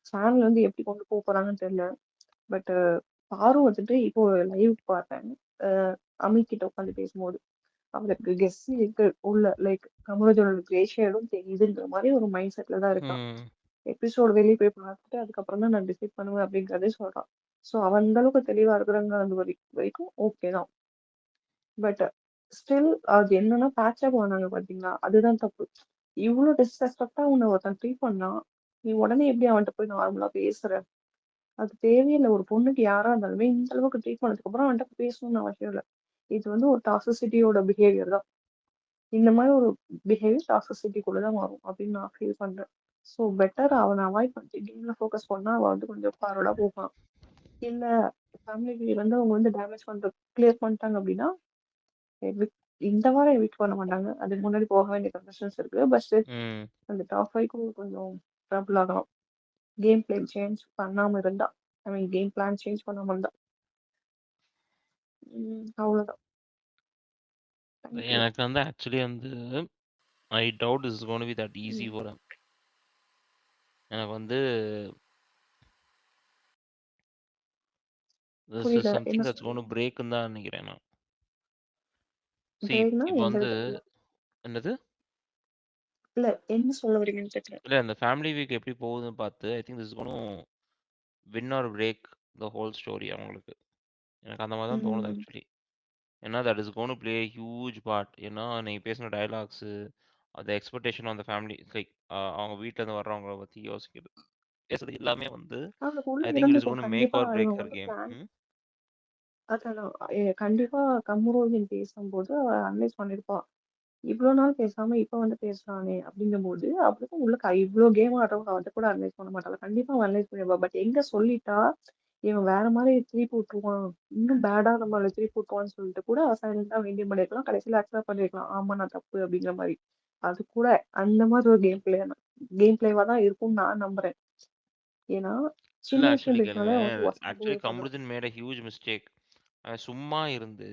சேனல் வந்து எப்படி கொண்டு போக போறாங்கன்னு தெரியல. பட் பாரு வந்துட்டு இப்போ லைவ் பார்த்தேன். அமித் கிட்ட உட்காந்து பேசும்போது அவருக்கு கெஸ் இருக்கு உள்ள, லைக் கமருதீனோட கிரே ஷேடும் தெரியுதுன்ற மாதிரி ஒரு மைண்ட் செட்ல தான் இருக்கான். ம் எபிசோடு வெளியே போய் பார்த்துட்டு அதுக்கப்புறம் தான் நான் டிசைட் பண்ணுவேன் அப்படிங்கறதே சொல்றான். ஸோ அவன் அந்த அளவுக்கு தெளிவா இருக்கிறாங்க அந்த வரைக்கும் ஓகே தான். பட் ஸ்டில் அது என்னன்னா பேட்ச் அப் ஆனாங்க பாத்தீங்களா, அதுதான் தப்பு. இவ்வளவு டிஸ்ரெஸ்பெக்டா உன்னை ஒருத்தன் ட்ரீட் பண்ணா நீ உடனே எப்படி அவன்கிட்ட போய் நார்மலா பேசுற? அது தேவையில்லை. ஒரு பொண்ணுக்கு யாரா இருந்தாலுமே இந்த அளவுக்கு ட்ரீட் பண்ணதுக்கு அப்புறம் அவன்கிட்ட பேசணும்னு அவசியம் இல்லை. இது வந்து ஒரு டாக்ஸிசிட்டியோட பிஹேவியர் தான். இந்த மாதிரி ஒரு பிஹேவியர் டாக்ஸிசிட்டிக்குள்ளதான் வரும் அப்படின்னு நான் ஃபீல் பண்றேன். ஸோ பெட்டர் அவனை அவாய்ட் பண்ணிட்டு கேம்ல ஃபோக்கஸ் பண்ணா அவன் வந்து கொஞ்சம் ஃபார்வர்டா போகலாம். இல்ல ஃபேமிலி வந்து அவங்க வந்து டேமேஜ் பண்ற கிளியர் பண்ணிட்டாங்க அப்படின்னா evict- இந்த வாரம் எவிக்ட் பண்ண மாட்டாங்க. அதுக்கு முன்னாடி போக வேண்டிய கண்டிஷன்ஸ் இருக்கு. பட் ம் அந்த டாப் 5க்கும் கொஞ்சம் ட்ரபிள் ஆகலாம். கேம் பிளே சேஞ்ச் பண்ணாம இருந்தா, ஐ மீன் கேம் பிளான் சேஞ்ச் பண்ணாம இருந்தா. அவ்வளவுதான். தேங்க்யூ. எனக்கு வந்து ஆக்சுவலி வந்து I doubt is gonna be that easy for எனக்கு வந்து this is புரியல something என்ன that's going to சொல்றீங்க? break ன்னு தான் நினைக்கிறேன் நான். See பிரேக்னா இப்போ எந்த வந்து விதத்துல? என்னது இல்ல என்ன சொல்ல வரீங்கன்னு தெரியல. இல்லை இந்த ஃபேமிலி வீக் எப்படி போகுதுன்னு பார்த்து I think this cone win R break the whole story அவங்களுக்கு. எனக்கு அந்த மாதிரி தான் தோணுது ம், ஆக்சுவலி. ஏன்னா that is gonna play huge part. ஏன்னா நீங்கள் பேசின டயலாக்ஸு அந்த எக்ஸ்பெக்டேஷன் அந்த ஃபேமிலி லைக் அவங்க வீட்டிலேருந்து வர்றவங்கள பற்றி யோசிக்கிறது பேசுறது எல்லாமே வந்து அதுக்குள்ள ஐ திங்க் இட் இஸ் இருந்துக்கும். கோன் மேக் கண்டிப்பா ஆர் பிரேக் இவன் ஹர் வந்து கேம். பிளான் அதான் கண்டிப்பா கம்முரோஜன் பேசும்போது அவ அனலைஸ் பண்ணிருப்பா. இவ்வளவு நாள் பேசாம இப்ப வந்து பேசுறானே அப்படிங்கும்போது அப்படிதான் உள்ள இவ்வளவு கேம் ஆடுறவங்க அதை கூட அனலைஸ் பண்ண மாட்டாங்க. கண்டிப்பா அவன் அனலைஸ் பண்ணிருப்பா. பட் எங்க சொல்லிட்டா இவன் வேற மாதிரி திருப்பி விட்டுருவான், இன்னும் பேடா நம்மள திருப்பி விட்டுருவான்னு சொல்லிட்டு கூட சைலண்டா மெயின்டைன் பண்ணிருக்கலாம். கடைசியில அக்செப்ட் பண்ணிருக்கலாம், ஆமா நான் தப்பு அப்படிங்கிற மாதிரி. அது கூட அந்த மாதிரி ஒரு கேம் பிளேவா தான் இருக்கும்னு நான் நம்புறேன். ஏன்னா இல்லை சின்ன விஷயம் ஆக்சுவலி கேளுங்க, பேசினாலே வந்து ஒஸ்டா ஆக்சுவலி பிஹேவ் பண்ணுவான். Kamaruddin made a huge mistake. அவன் சும்மா இருந்து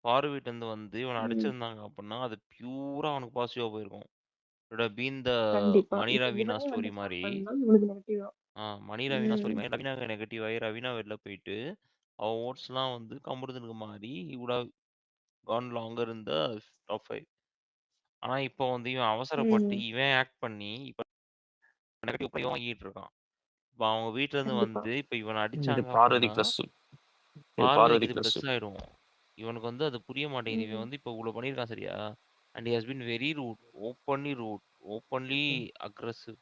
பார்வீட்டேருந்து வந்து இவனை ம், அடிச்சிருந்தாங்க அப்படின்னா அது பியூரா அவனுக்கு பாசிட்டிவாக போயிருக்கும். இட் பீன் த கண்டிப்பா. மணி இப்ப ரவீனா இவனே வந்து ஸ்டோரி ஸ்டார்ட் மாதிரி. பண்ணா இவனுக்கு நெகட்டிவ் தான். மணி ரவீனா ஸ்டோரி ம், மாதிரி ரவீனா நெகட்டிவ் ஆகி ரவீனா வெளில போயிட்டு அவன் ஓட்ஸ்லாம் வந்து கமருதனுக்கு மாறி இவ்வளோ கான் லாங்கர் இந்த டாப் 5. ஆனால் இப்போ வந்து இவன் அவசரப்பட்டு ம், இவன் ஆக்ட் பண்ணி இப்போ நெகட்டிவ் பையன் வாங்கிட்டு இருக்கான். இப்போ அவங்க வீட்டிலேருந்து கண்டிப்பா. வந்து இப்போ இவனை இது அடிச்சாங்க பார்வதி அப்படின்னா ப்ளஸ். இது பார்வதிக்கு பார்வதி இது ப்ளஸ். ப்ளஸ் ஆயிடும். இவனுக்கு வந்து அது புரிய மாட்டேங்குது. இவன் ம், வந்து இப்போ இவ்வளோ பண்ணியிருக்கான் சரியா, and he has been very rude openly aggressive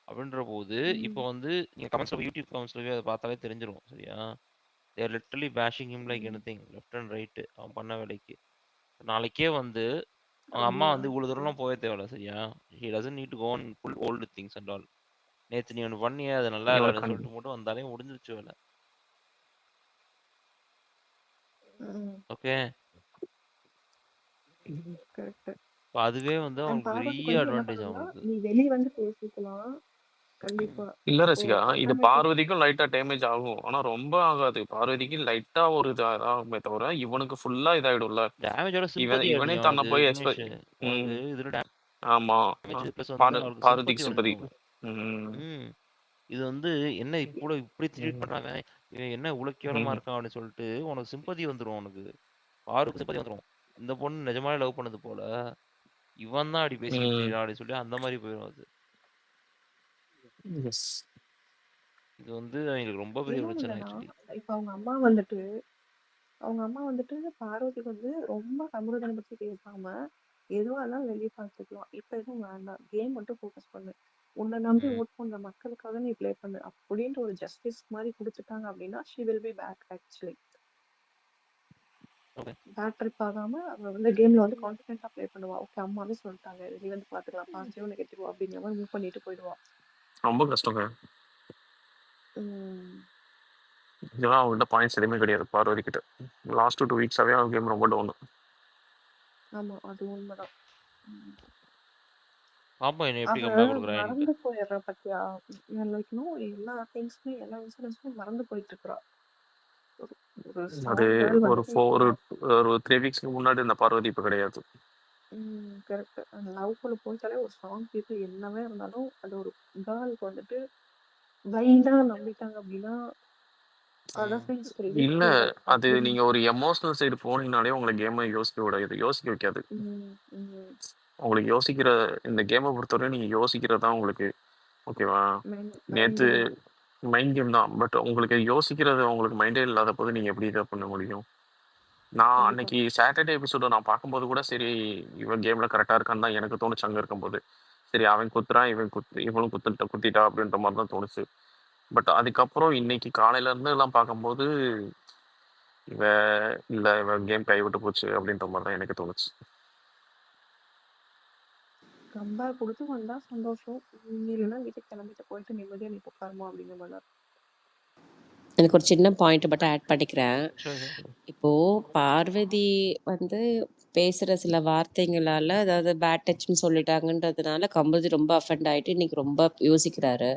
அப்படின்ற போது இப்போ ம், வந்து நீங்கள் கமெண்ட்ஸில் யூடியூப் கமெண்ட்ஸில் போய் அதை பார்த்தாலே தெரிஞ்சிடும் சரியா. தேர் லிட்டரலி பேஷிங் ஹிம் லைக் ம். எனிதிங் லெஃப்ட் அண்ட் ரைட்டு அவன் பண்ண வேலைக்கு. நாளைக்கே வந்து அவங்க அம்மா அப்படியா? வந்து இவ்வளோ தூரம்லாம் போக தேவையில்ல சரியா. He doesn't need to go and pull old things and all. நேற்று நீ ஒன்று பண்ணியே அது நல்லா இல்லைன்னு இவனுக்கு சொல்லிட்டு மட்டும் வந்தாலே முடிஞ்சிருச்சு வேலை. ம், ஓகே, கரெக்ட். இப்போ அதுவே வந்து அண்ட் அவனுக்கு பார்வதிக்கு பெரிய வந்து என்ன அட்வான்டேஜ் பண்ணணும்னா அவனுக்கு. நீ வெளிய வந்து பேசிக்கலாம். கண்டிப்பா. இல்ல இப்போ ரசிகா, இது அசாமேட்டிக். பார்வதிக்கும் லைட்டா டேமேஜ் ஆகும். ஆனா ரொம்ப ஆகாது. பார்வதிக்கு லைட்டா ஒரு இதாகுமே தவிர இவனுக்கு ஃபுல்லா இதாயிடும்ல. டேமேஜோட இவன் சிம்பத்தி இவனே ஆயிடும் தன்னை அவனுக்கு. போய் தினேஷ் உனக்கு ம் இதில் ஆமா. டேமேஜ் ப்ளஸ் வந்து அவனுக்கு பார்வதிக்கு சிம்பத்தி சிம்பதி. உடஞ்சிரும். ம் ம் இது வந்து என்ன இப்போ இப்படி ட்ரீட் ம் பண்றாங்க, இவன் என்ன இவ்வளவு கேவலமா ம் இருக்கான் அப்படின்னு சொல்லிட்டு உனக்கு சிம்பத்தி வந்துடும். உனக்கு பாருக்கு சிம்பத்தி வந்துடும். இந்த பொண்ணு நிஜமாலே லவ் பண்ணது போல இவன் தான் அப்படி பேசிக்கிட்டு ம் இருக்கான் அப்படின்னு சொல்லி அந்த மாதிரி போயிடும் அது. எஸ். இது வந்து அவங்களுக்கு ரொம்ப பெரிய இன்னும் பிரச்சனை இல்லைன்னா ஆக்சுவலி. இப்ப அவங்க அம்மா வந்துட்டு பார்வதிக்கு வந்து ரொம்ப சமுதாயம் பத்தி பேசாம எதுவா இருந்தாலும் வெளியே பார்த்துக்கலாம். இப்ப எதுவும் வேண்டாம், கேம் மட்டும் ஃபோக்கஸ் பண்ணு, உன்னை நம்பி ம் ஓட் பண்ற மக்களுக்காக நீ ப்ளே பண்ணு அப்படின்ற ஒரு ஜஸ்டிஸ் மாதிரி கொடுத்துட்டாங்க அப்படின்னா she will be back. Actually okay bad trip ஆகாம அவ வந்து கேம்ல வந்து கான்ஃபிடென்ட்டா ப்ளே பண்ணுவா. ஓகே அம்மாவே சொல்லிட்டாங்க, வெளியே வந்து பாத்துக்கலாம், பாசிட்டிவ் நெகட்டிவ் அப்படிங்கிற மாதிரி மூவ் பண்ணிட்டு போயிடுவா. ரொம்ப கஷ்டங்க. உம் இதெல்லாம் அவங்ககிட்ட பாயிண்ட்ஸ் எதுவுமே கிடையாது பார்வதி கிட்ட. லாஸ்ட் 2 வீக்ஸாவே அவங்க கேம் ரொம்ப டவுன். ஆமா, அது உண்மைதான். ம். பாப்போம் இன்னும் எப்படி அவ கம்பேக் கொடுக்குறான்ட்டு. மறந்து போயிடுறா பத்தியா? லைக் எல்லா திங்ஸுமே எல்லா இன்சிடென்ட்ஸுமே மறந்து போயிட்டு இருக்கா. ஒரு ஒரு அது ஸ்மால் கேர்ள் ஒரு வந்துட்டு இப்படிதான். ஒரு 3 வீக்ஸ்க்கு முன்னாடி இந்த பார்வதி இப்ப கிடையாது. கரெக்ட். அந்த லவ்க்குள்ள போயிட்டாலே ஒரு ஸ்ட்ராங் பீப்புள் என்னவே இருந்தாலும் அது ஒரு கேர்ளுக்கு வந்துட்டு பிளைண்டா நம்பிட்டாங்க அப்படின்னா அதர் திங்ஸ் வில் பி இல்ல ட்ரூ. லைக் அது நீங்க ஒரு எமோஷனல் சைடு போனீங்கனாலே உங்களுக்கு கேமை யோசிக்க வைக்காது. உங்களுக்கு யோசிக்கிற இந்த கேமை பொறுத்தவரை நீங்க யோசிக்கிறதா உங்களுக்கு ஓகேவா. நேத்து மைண்ட் கேம் தான், பட் உங்களுக்கு யோசிக்கிறது உங்களுக்கு மைண்டே இல்லாத போது நீங்க எப்படி இதை பண்ண முடியும்? நான் அன்னைக்கு சாட்டர்டே எபிசோட நான் பார்க்கும்போது கூட சரி இவன் கேம்ல கரெக்டா இருக்கான்னு தான் எனக்கு தோணுச்சு. அங்க இருக்கும்போது சரி அவன் குத்துறான் இவனும் குத்திட்டா அப்படின்ற மாதிரி தான் தோணுச்சு. பட் அதுக்கப்புறம் இன்னைக்கு காலையில இருந்து எல்லாம் பார்க்கும்போது இவன் கேம் கைவிட்டு போச்சு அப்படின்ற மாதிரி தான் எனக்கு தோணுச்சு. கம்பேக் கொடுத்து வந்தா சந்தோஷம். இல்லைன்னா வீட்டுக்கு கிளம்பிட்டு போயிட்டு நிம்மதியா நீ உட்காருமா அப்படிங்கிற மாதிரி. எனக்கு ஒரு சின்ன பாயிண்ட் மட்டும் ஆட் பண்ணிக்கிறேன். இப்போ பார்வதி வந்து பேசுற சில வார்த்தைங்களால அதாவது பேட் டச்னு சொல்லிட்டாங்கன்றதுனால கம்பல்சரி ரொம்ப அஃபெண்ட் ஆயிட்டு இன்னைக்கு ரொம்ப யோசிக்கிறாரு.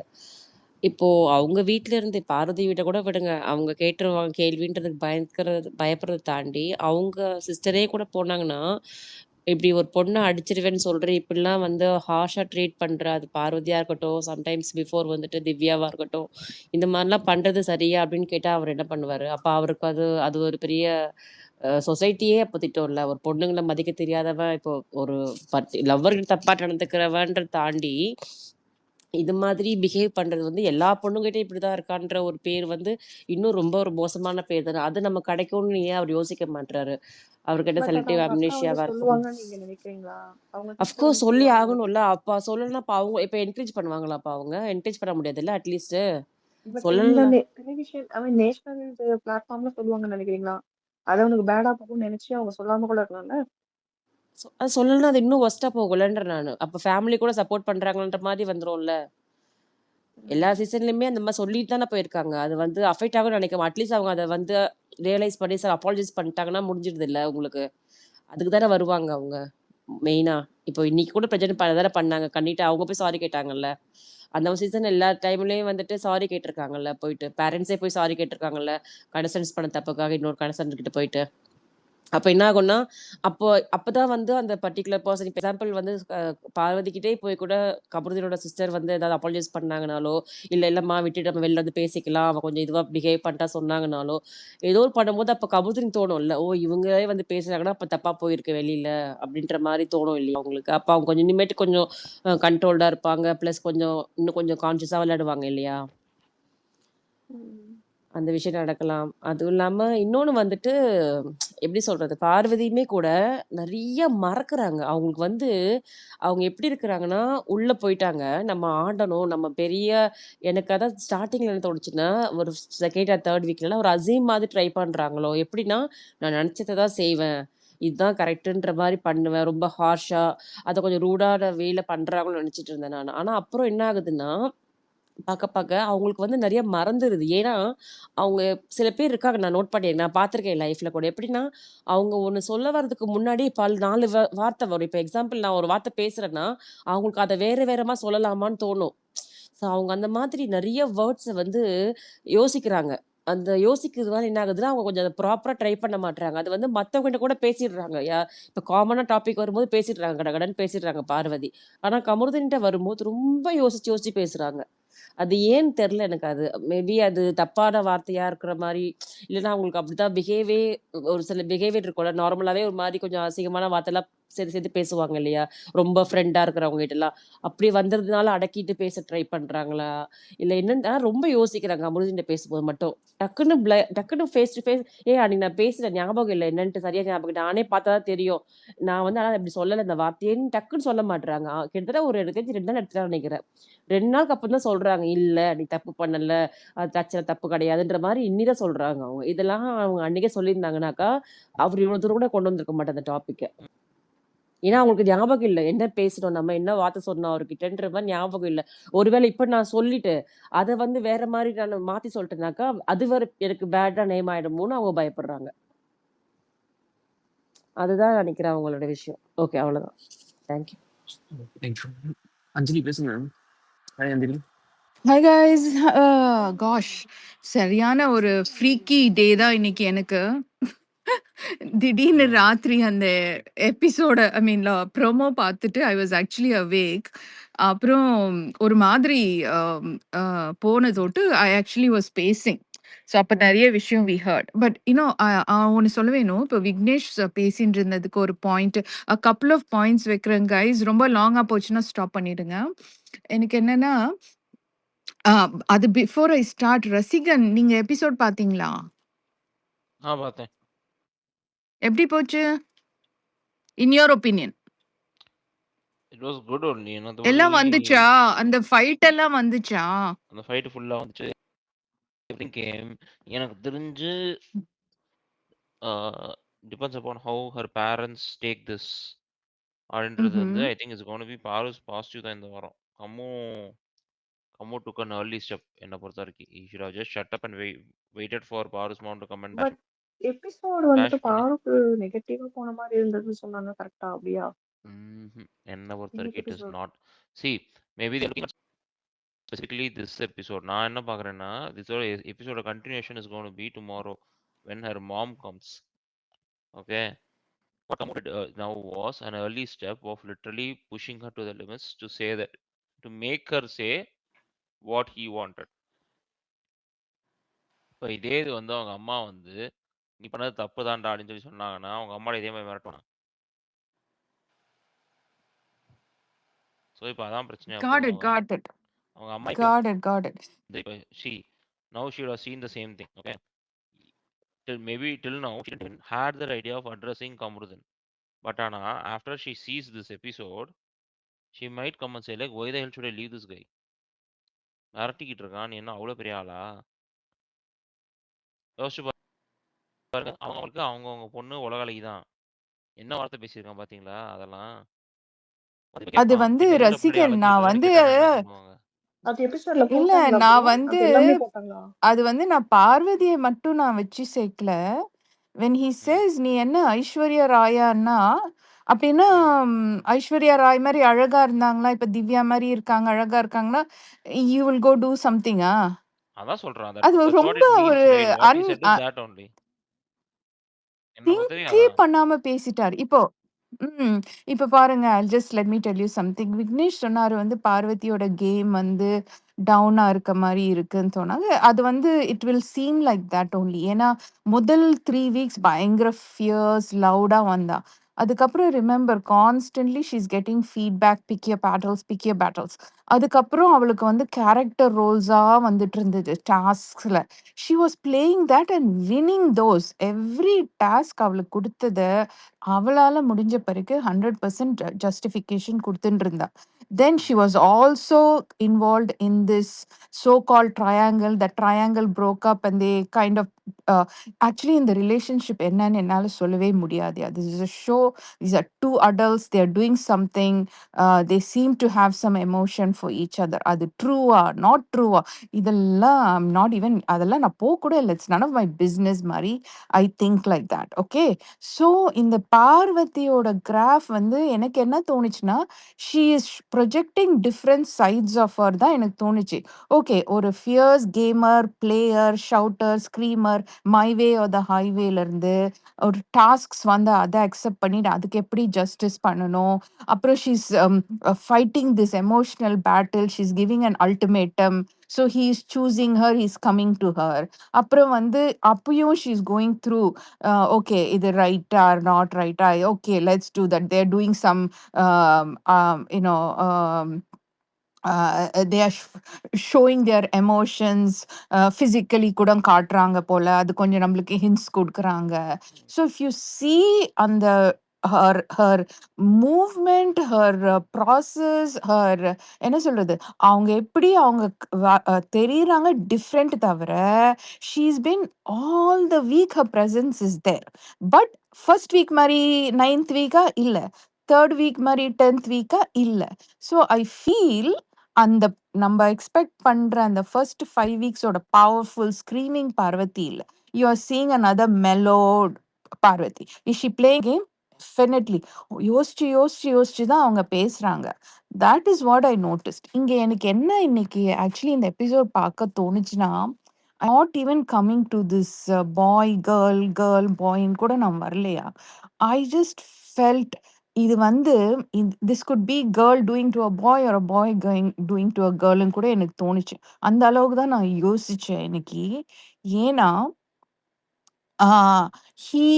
இப்போ அவங்க வீட்ல இருந்து பார்வதி வீட்டை கூட விடுங்க, அவங்க கேட்டுருவாங்க கேள்வின்றதுக்கு பயப்படுறதை தாண்டி அவங்க சிஸ்டரே கூட போனாங்கன்னா இப்படி ஒரு பொண்ணை அடிச்சிருவேன்னு சொல்கிறேன், இப்படிலாம் வந்து ஹார்ஷாக ட்ரீட் பண்ணுற அது பார்வதியாக இருக்கட்டும், சம்டைம்ஸ் பிஃபோர் வந்துட்டு திவ்யாவாக இருக்கட்டும், இந்த மாதிரிலாம் பண்ணுறது சரியா அப்படின்னு கேட்டால் அவர் என்ன பண்ணுவார்? அப்போ அவருக்கு அது ஒரு பெரிய சொசைட்டியே அப்போ திட்டம்ல. ஒரு பொண்ணுங்களை மதிக்க தெரியாதவன் இப்போ ஒரு லவ்வர்கள் தப்பாக நடந்துக்கிறவன்ற தாண்டி இது மாதிரி பிஹேவ் பண்ணுறது வந்து எல்லா பொண்ணுங்கிட்டே இப்படி தான் இருக்கான்ற ஒரு பேர் வந்து இன்னும் ரொம்ப ஒரு மோசமான பேர் தானே. அது நம்ம கிடைக்கும்னு ஏன் அவர் யோசிக்க மாட்டாரு? அவர்கிட்ட செலக்டிவ் அம்னீஷியாவா இருக்கும். நீங்க நினைக்கிறீங்களா? அஃப்கோர்ஸ் சொல்லி ஆகணும்ல. அப்பா சொல்லலன்னா அப்ப அவங்க இப்ப என்கரேஜ் பண்ணுவாங்களா? அப்ப அவங்க என்கரேஜ் பண்ண முடியாதுல்ல அட்லீஸ்ட் சொல்லலாம். டெலிவிஷன் நேஷனல் பிளாட்ஃபார்ம்ல சொல்லுவாங்கன்னு நினைக்கிறீங்களா? அது அவனுக்கு பேடா போகும்னு நினைச்சு அவங்க சொல்லாம கூட இருக்கலாம்ல. அது சொல்லலன்னா அது இன்னும் ஒஸ்டா போகலன்ற நானு. அப்ப ஃபேமிலி கூட சப்போர்ட் பண்றாங்கன்ற மாதிரி வந்துரும்ல. எல்லா சீசன்லயுமே அந்த மாதிரி சொல்லிட்டு தானே போயிருக்காங்க. அது வந்து அஃபெக்ட் ஆகும்னு நினைக்கிறேன். அட்லீஸ்ட் அவங்க அதை வந்து ரியலைஸ் பண்ணி சார் அப்பாலஜைஸ் பண்ணிட்டாங்கன்னா முடிஞ்சிடுது இல்லை உங்களுக்கு. அதுக்கு தானே வருவாங்க அவங்க மெயினா. இப்போ இன்னைக்கு கூட பிரச்சனை தானே பண்ணாங்க கண்டிட்டு அவங்க போய் சாரி கேட்டாங்கல்ல. அந்த சீசன் எல்லா டைம்லயும் வந்துட்டு சாரி கேட்டிருக்காங்கல்ல, போயிட்டு பேரண்ட்ஸே போய் சாரி கேட்டிருக்காங்கல்ல கன்சர்ன்ஸ் பண்ண தப்புக்காக இன்னொரு கன்சர்ன் கிட்ட போயிட்டு. அப்போ என்ன ஆகும்னா அப்போதான் வந்து அந்த பர்டிகுலர் பர்சன் இப்போ எக்ஸாம்பிள் வந்து பார்வதிக்கிட்டே போய் கூட கபருதீனோட சிஸ்டர் வந்து ஏதாவது அப்பாலஜைஸ் பண்ணாங்கனாலோ இல்லைம்மா விட்டுட்டு நம்ம வெளில வந்து பேசிக்கலாம் அவன் கொஞ்சம் இதுவாக பிஹேவ் பண்ணிட்டா சொன்னாங்கனாலோ ஏதோ ஒரு பண்ணும்போது அப்போ கபருதீன் தோணும்ல, ஓ இவங்களே வந்து பேசுறாங்கன்னா அப்போ தப்பாக போயிருக்கு வெளியில அப்படின்ற மாதிரி தோணும் இல்லையா அவங்களுக்கு. அப்போ அவங்க கொஞ்சம் இனிமேட்டு கொஞ்சம் கண்ட்ரோல்டாக இருப்பாங்க, ப்ளஸ் கொஞ்சம் இன்னும் கொஞ்சம் கான்ஷியஸாக விளையாடுவாங்க இல்லையா. அந்த விஷயம் நடக்கலாம். அதுவும் இல்லாம இன்னொன்னு வந்துட்டு எப்படி சொல்றது, பார்வதியுமே கூட நிறைய மறக்கிறாங்க. அவங்களுக்கு வந்து அவங்க எப்படி இருக்கிறாங்கன்னா உள்ள போயிட்டாங்க, நம்ம ஆடணும் நம்ம பெரிய எனக்கு அதான் ஸ்டார்டிங்ல என்ன தோணுச்சுன்னா ஒரு செகண்ட் ஆர் தேர்ட் வீக்ல ஒரு அசீம் மாதிரி ட்ரை பண்றாங்களோ. எப்படின்னா நான் நினைச்சதை தான் செய்வேன், இதுதான் கரெக்டுன்ற மாதிரி பண்ணுவேன், ரொம்ப ஹார்ஷா அதை கொஞ்சம் ரூடான வேல பண்றாங்கன்னு நினைச்சிட்டு இருந்தேன் நான். ஆனா அப்புறம் என்ன ஆகுதுன்னா பார்க்க அவங்களுக்கு வந்து நிறைய மறந்துடுது. ஏன்னா அவங்க சில பேர் இருக்காங்க, நான் நோட் பண்ணியிருக்கேன், நான் பார்த்துருக்கேன் லைஃப்ல கூட. எப்படின்னா அவங்க ஒன்று சொல்ல வர்றதுக்கு முன்னாடி 4 வார்த்தை வரும். இப்போ எக்ஸாம்பிள் நான் ஒரு வார்த்தை பேசுறேன்னா அவங்களுக்கு அதை வேறமா சொல்லலாமான்னு தோணும். ஸோ அவங்க அந்த மாதிரி நிறைய வேர்ட்ஸை வந்து யோசிக்கிறாங்க. அந்த யோசிக்கிறதுனால என்ன ஆகுதுன்னா அவங்க கொஞ்சம் அதை ப்ராப்பராக ட்ரை பண்ண மாட்டாங்க. அது வந்து மற்றவங்கிட்ட கூட பேசிடுறாங்க. இப்போ காமனாக டாபிக் வரும்போது பேசிடுறாங்க, கடகடன்னு பேசிடுறாங்க பார்வதி. ஆனால் கமருதன்கிட்ட வரும்போது ரொம்ப யோசிச்சு யோசிச்சு பேசுறாங்க. அது ஏன்னு தெரியல எனக்கு. அது மேபி அது தப்பான வார்த்தையா இருக்கிற மாதிரி, இல்லைன்னா அவங்களுக்கு அப்படிதான் ஒரு சில பிஹேவியர் இருக்கும்ல. நார்மலாவே ஒரு மாதிரி கொஞ்சம் அசிங்கமான வார்த்தைலாம் சேர்த்து பேசுவாங்க இல்லையா, ரொம்ப ஃப்ரெண்டா இருக்கிறவங்க கிட்டலாம். அப்படி வந்ததுனால அடக்கிட்டு பேச ட்ரை பண்றாங்களா, இல்லை என்னன்னு ரொம்ப யோசிக்கிறாங்க அமுருதின்ட்ட பேசும்போது மட்டும். டக்குன்னு ஃபேஸ் டு ஃபேஸ் அன்னைக்கு நான் பேசுறேன் ஞாபகம் இல்லை என்னன்ட்டு சரியா ஞாபகம், நானே பார்த்தா தான் தெரியும் நான் வந்து ஆனால் அப்படி சொல்லலை இந்த வார்த்தையேன்னு டக்குன்னு சொல்ல மாட்டுறாங்க. கிட்டத்தட்ட ஒரு எனக்கு 2 நாள் எடுத்துதான் நினைக்கிறேன். 2 நாளுக்கு அப்புறம் தான் சொல்றாங்க, இல்ல நீ தப்பு பண்ணல, அது தச்சல தப்பு கிடையாதுன்ற மாதிரி இன்னிதான் சொல்றாங்க அவங்க. இதெல்லாம் அவங்க அன்னைக்கே சொல்லியிருந்தாங்கன்னாக்கா அவர் இவ்வளவு தூரம் கூட கொண்டு வந்திருக்க மாட்டேன் அந்த டாபிக்கை. ஏன்னா அவங்களுக்கு ஞாபகம் இல்லை என்ன பேசணும், நம்ம என்ன வார்த்தை சொன்னோம் அவர்கிட்டன்ற மாதிரி ஞாபகம் இல்லை. ஒருவேளை இப்ப நான் சொல்லிட்டு அதை வந்து வேற மாதிரி நான் மாத்தி சொல்லிட்டேனாக்கா அது எனக்கு பேடா நேம் ஆயிடுமோன்னு அவங்க பயப்படுறாங்க. அதுதான் நினைக்கிறேன் அவங்களோட விஷயம். ஓகே, அவ்வளவுதான். தேங்க்யூ. அஞ்சலி பேசுங்க. ஹாய் அஞ்சலி. Hi guys. காஷ், சரியான ஒரு ஃப்ரீக்கி டே தான் இன்னைக்கு எனக்கு. திடீர்னு ராத்திரி அந்த எபிசோட ப்ரோமோ பார்த்துட்டு ஐ வாஸ் ஆக்சுவலி அவேக். அப்புறம் ஒரு மாதிரி போன தொட்டு I actually was facing. So அப்போ நிறைய விஷயம் வி ஹர்ட். பட் இன்னும் ஒன்று சொல்ல வேணும். இப்போ விக்னேஷ் பேசிட்டு இருந்ததுக்கு ஒரு பாயிண்ட், கப்புள் ஆஃப் பாயிண்ட்ஸ் வைக்கிறேன் கைஸ். ரொம்ப லாங்காக போச்சுன்னா ஸ்டாப் பண்ணிடுங்க. எனக்கு என்னன்னா, அது பிஃபோர் ஐ ஸ்டார்ட், ரசிகன் நீங்க எபிசோட் பாத்தீங்களா? பார்த்தேன். எப்படி போச்சு? In your opinion. It was good only. எல்லாம் வந்துச்சா? அந்த ஃபைட் எல்லாம் வந்துச்சா? அந்த ஃபைட் ஃபுல்லா வந்துச்சு. Everything game. எனக்கு தெரிஞ்சு depends upon have her parents take this அப்படின்றது வந்து I think it's gonna be positive தான் இந்த வாரம். Kammu took an early step என்ன பொறுத்த வரைக்கும். He should have just shut up and waited for Parus mom to come and but episode வந்துட்டு பாருக்கு நெகட்டிவா போன மாதிரி இருந்ததுன்னு சொன்னாங்க. கரெக்டா? அப்படியா? என்ன பொறுத்த வரைக்கும் it is not. See, maybe they are looking at specifically this episode. நான் என்ன பார்க்குறேன்னா, this episode continuation is going to be tomorrow when her mom comes. Okay. What Kammu did now was an early step of literally pushing her to the limits to say that, to make her say what he wanted. இப்போ இதே இது வந்து அவங்க அம்மா வந்து நீ பண்ணது தப்பு தான்டா அப்படின்னு சொல்லி சொன்னாங்கன்னா அவங்க அம்மாவை இதே மாதிரி மிரட்டுவாங்க. ஸோ இப்போ அதான் பிரச்சனை. அவங்க அம்மா இப்போ now she would have seen the same thing. Okay, till now she didn't had the idea of addressing Kamrudin, but after she sees this episode she might come and say like, why the hell should I leave this guy? மிரட்டிக்கிட்டு இருக்கான், நீ என்ன அவ்வளோ பெரிய ஆளா? யோசிச்சு பாருங்க. அவங்களுக்கு அவங்கவுங்க பொண்ணு உலகலைக்கு தான். என்ன வார்த்தை பேசியிருக்கான் பாத்தீங்களா? அதெல்லாம் அது வந்து ரசிகன், நான் வந்து இல்ல, நான் வந்து அது வந்து நான் பார்வதியை மட்டும் நான் வச்சு சேர்க்கல. when he says நீ என்ன ஐஸ்வர்யா ராயான்னா, அப்படின்னா ஐஸ்வர்யா ராய் மாதிரி அழகா இருந்தாங்களா, இப்ப திவ்யா மாதிரி இருக்காங்க, அழகா இருக்காங்கன்னா you will go do something. அதான் சொல்றான். அது ரொம்ப ஒரு திங்கே பண்ணாம பேசிட்டார். இப்போ பாருங்க, just let me tell you something. Vignesh சொன்னாரு வந்து பார்வதியோட கேம் வந்து டவுனா இருக்க மாதிரி இருக்குன்னு சொன்னாங்க. அது வந்து it will seem like that only. ஏன்னா முதல் 3 வீக்ஸ் பயங்கர ஃபியர்ஸ் லவுடா வந்தா. அதுக்கப்புறம் remember constantly she's getting feedback, pick your battles. அதுக்கப்புறம் அவளுக்கு வந்து கேரக்டர் ரோல்ஸா வந்துட்டு இருந்தது டாஸ்க்ல. She was playing that and winning those. Every task அவளுக்கு கொடுத்தத அவளால முடிஞ்ச பிறகு 100% justification குடுத்துட்டு இருந்தா. Then she was also involved in this so-called triangle. The triangle broke up and they kind of actually in the relationship என்னன்னு என்னால சொல்லவே முடியாது. This is a show. These are two adults. They are doing something. They seem to have some emotion for each other. அது ட்ரூவா not ட்ரூவா இதெல்லாம் I'm not even, அதெல்லாம் நான் போக கூட இல்லை. It's none of my business மாதிரி. I think like that. Okay. So இந்த பார்வதியோட கிராஃப் வந்து எனக்கு என்ன தோணுச்சுன்னா, she is projecting different sides of her தான் எனக்கு தோணுச்சு. ஓகே, ஒரு fierce gamer, player, shouter, screamer, my way or the ஹைவேலேருந்து ஒரு டாஸ்க்ஸ் வந்து அதை அக்செப்ட் பண்ணிட்டு அதுக்கு எப்படி ஜஸ்டிஸ் பண்ணணும். அப்புறம் she's fighting this emotional battle. She's giving an ultimatum. So he is choosing her, he is coming to her. அப்புறம் வந்து அப்பயும் she is going through okay, either right or not right. Okay, let's do that. They're doing some, they are showing their emotions physically கூட காட்டுறாங்க போல. அது கொஞ்சம் நம்மளுக்கு hints கொடுக்குறாங்க. So if you see on the her movement, her process, her என்ன சொல்றது, அவங்க எப்படி அவங்க தெரியுறாங்க டிஃப்ரெண்ட் தவிர she's been all the week her presence is there. But first week மாதிரி 9th week இல்ல, third week மாதிரி 10th week இல்ல. So I feel அந்த நம்ம எக்ஸ்பெக்ட் பண்ற அந்த ஃபர்ஸ்ட் 5 வீக்ஸோட பவர்ஃபுல் ஸ்க்ரீமிங் பார்வதி இல்ல. You are seeing another mellowed Parvati. Is she playing game? Definitely யோசிச்சு யோசிச்சு யோசிச்சு தான் அவங்க பேசுறாங்க. That is what I noticed. இங்க எனக்கு என்ன இன்னைக்கு ஆக்சுவலி இந்த எபிசோட் பார்க்க தோணுச்சுன்னா, not even coming to this boy girl girl பாய்ன்னு கூட நான் வரலையா. ஐ ஜஸ்ட் ஃபெல்ட் இது வந்து this could be girl doing to a boy or a boy doing to a கேர்ள்னு கூட எனக்கு தோணுச்சு. அந்த அளவுக்கு தான் நான் யோசிச்சேன் இன்னைக்கு. ஏன்னா he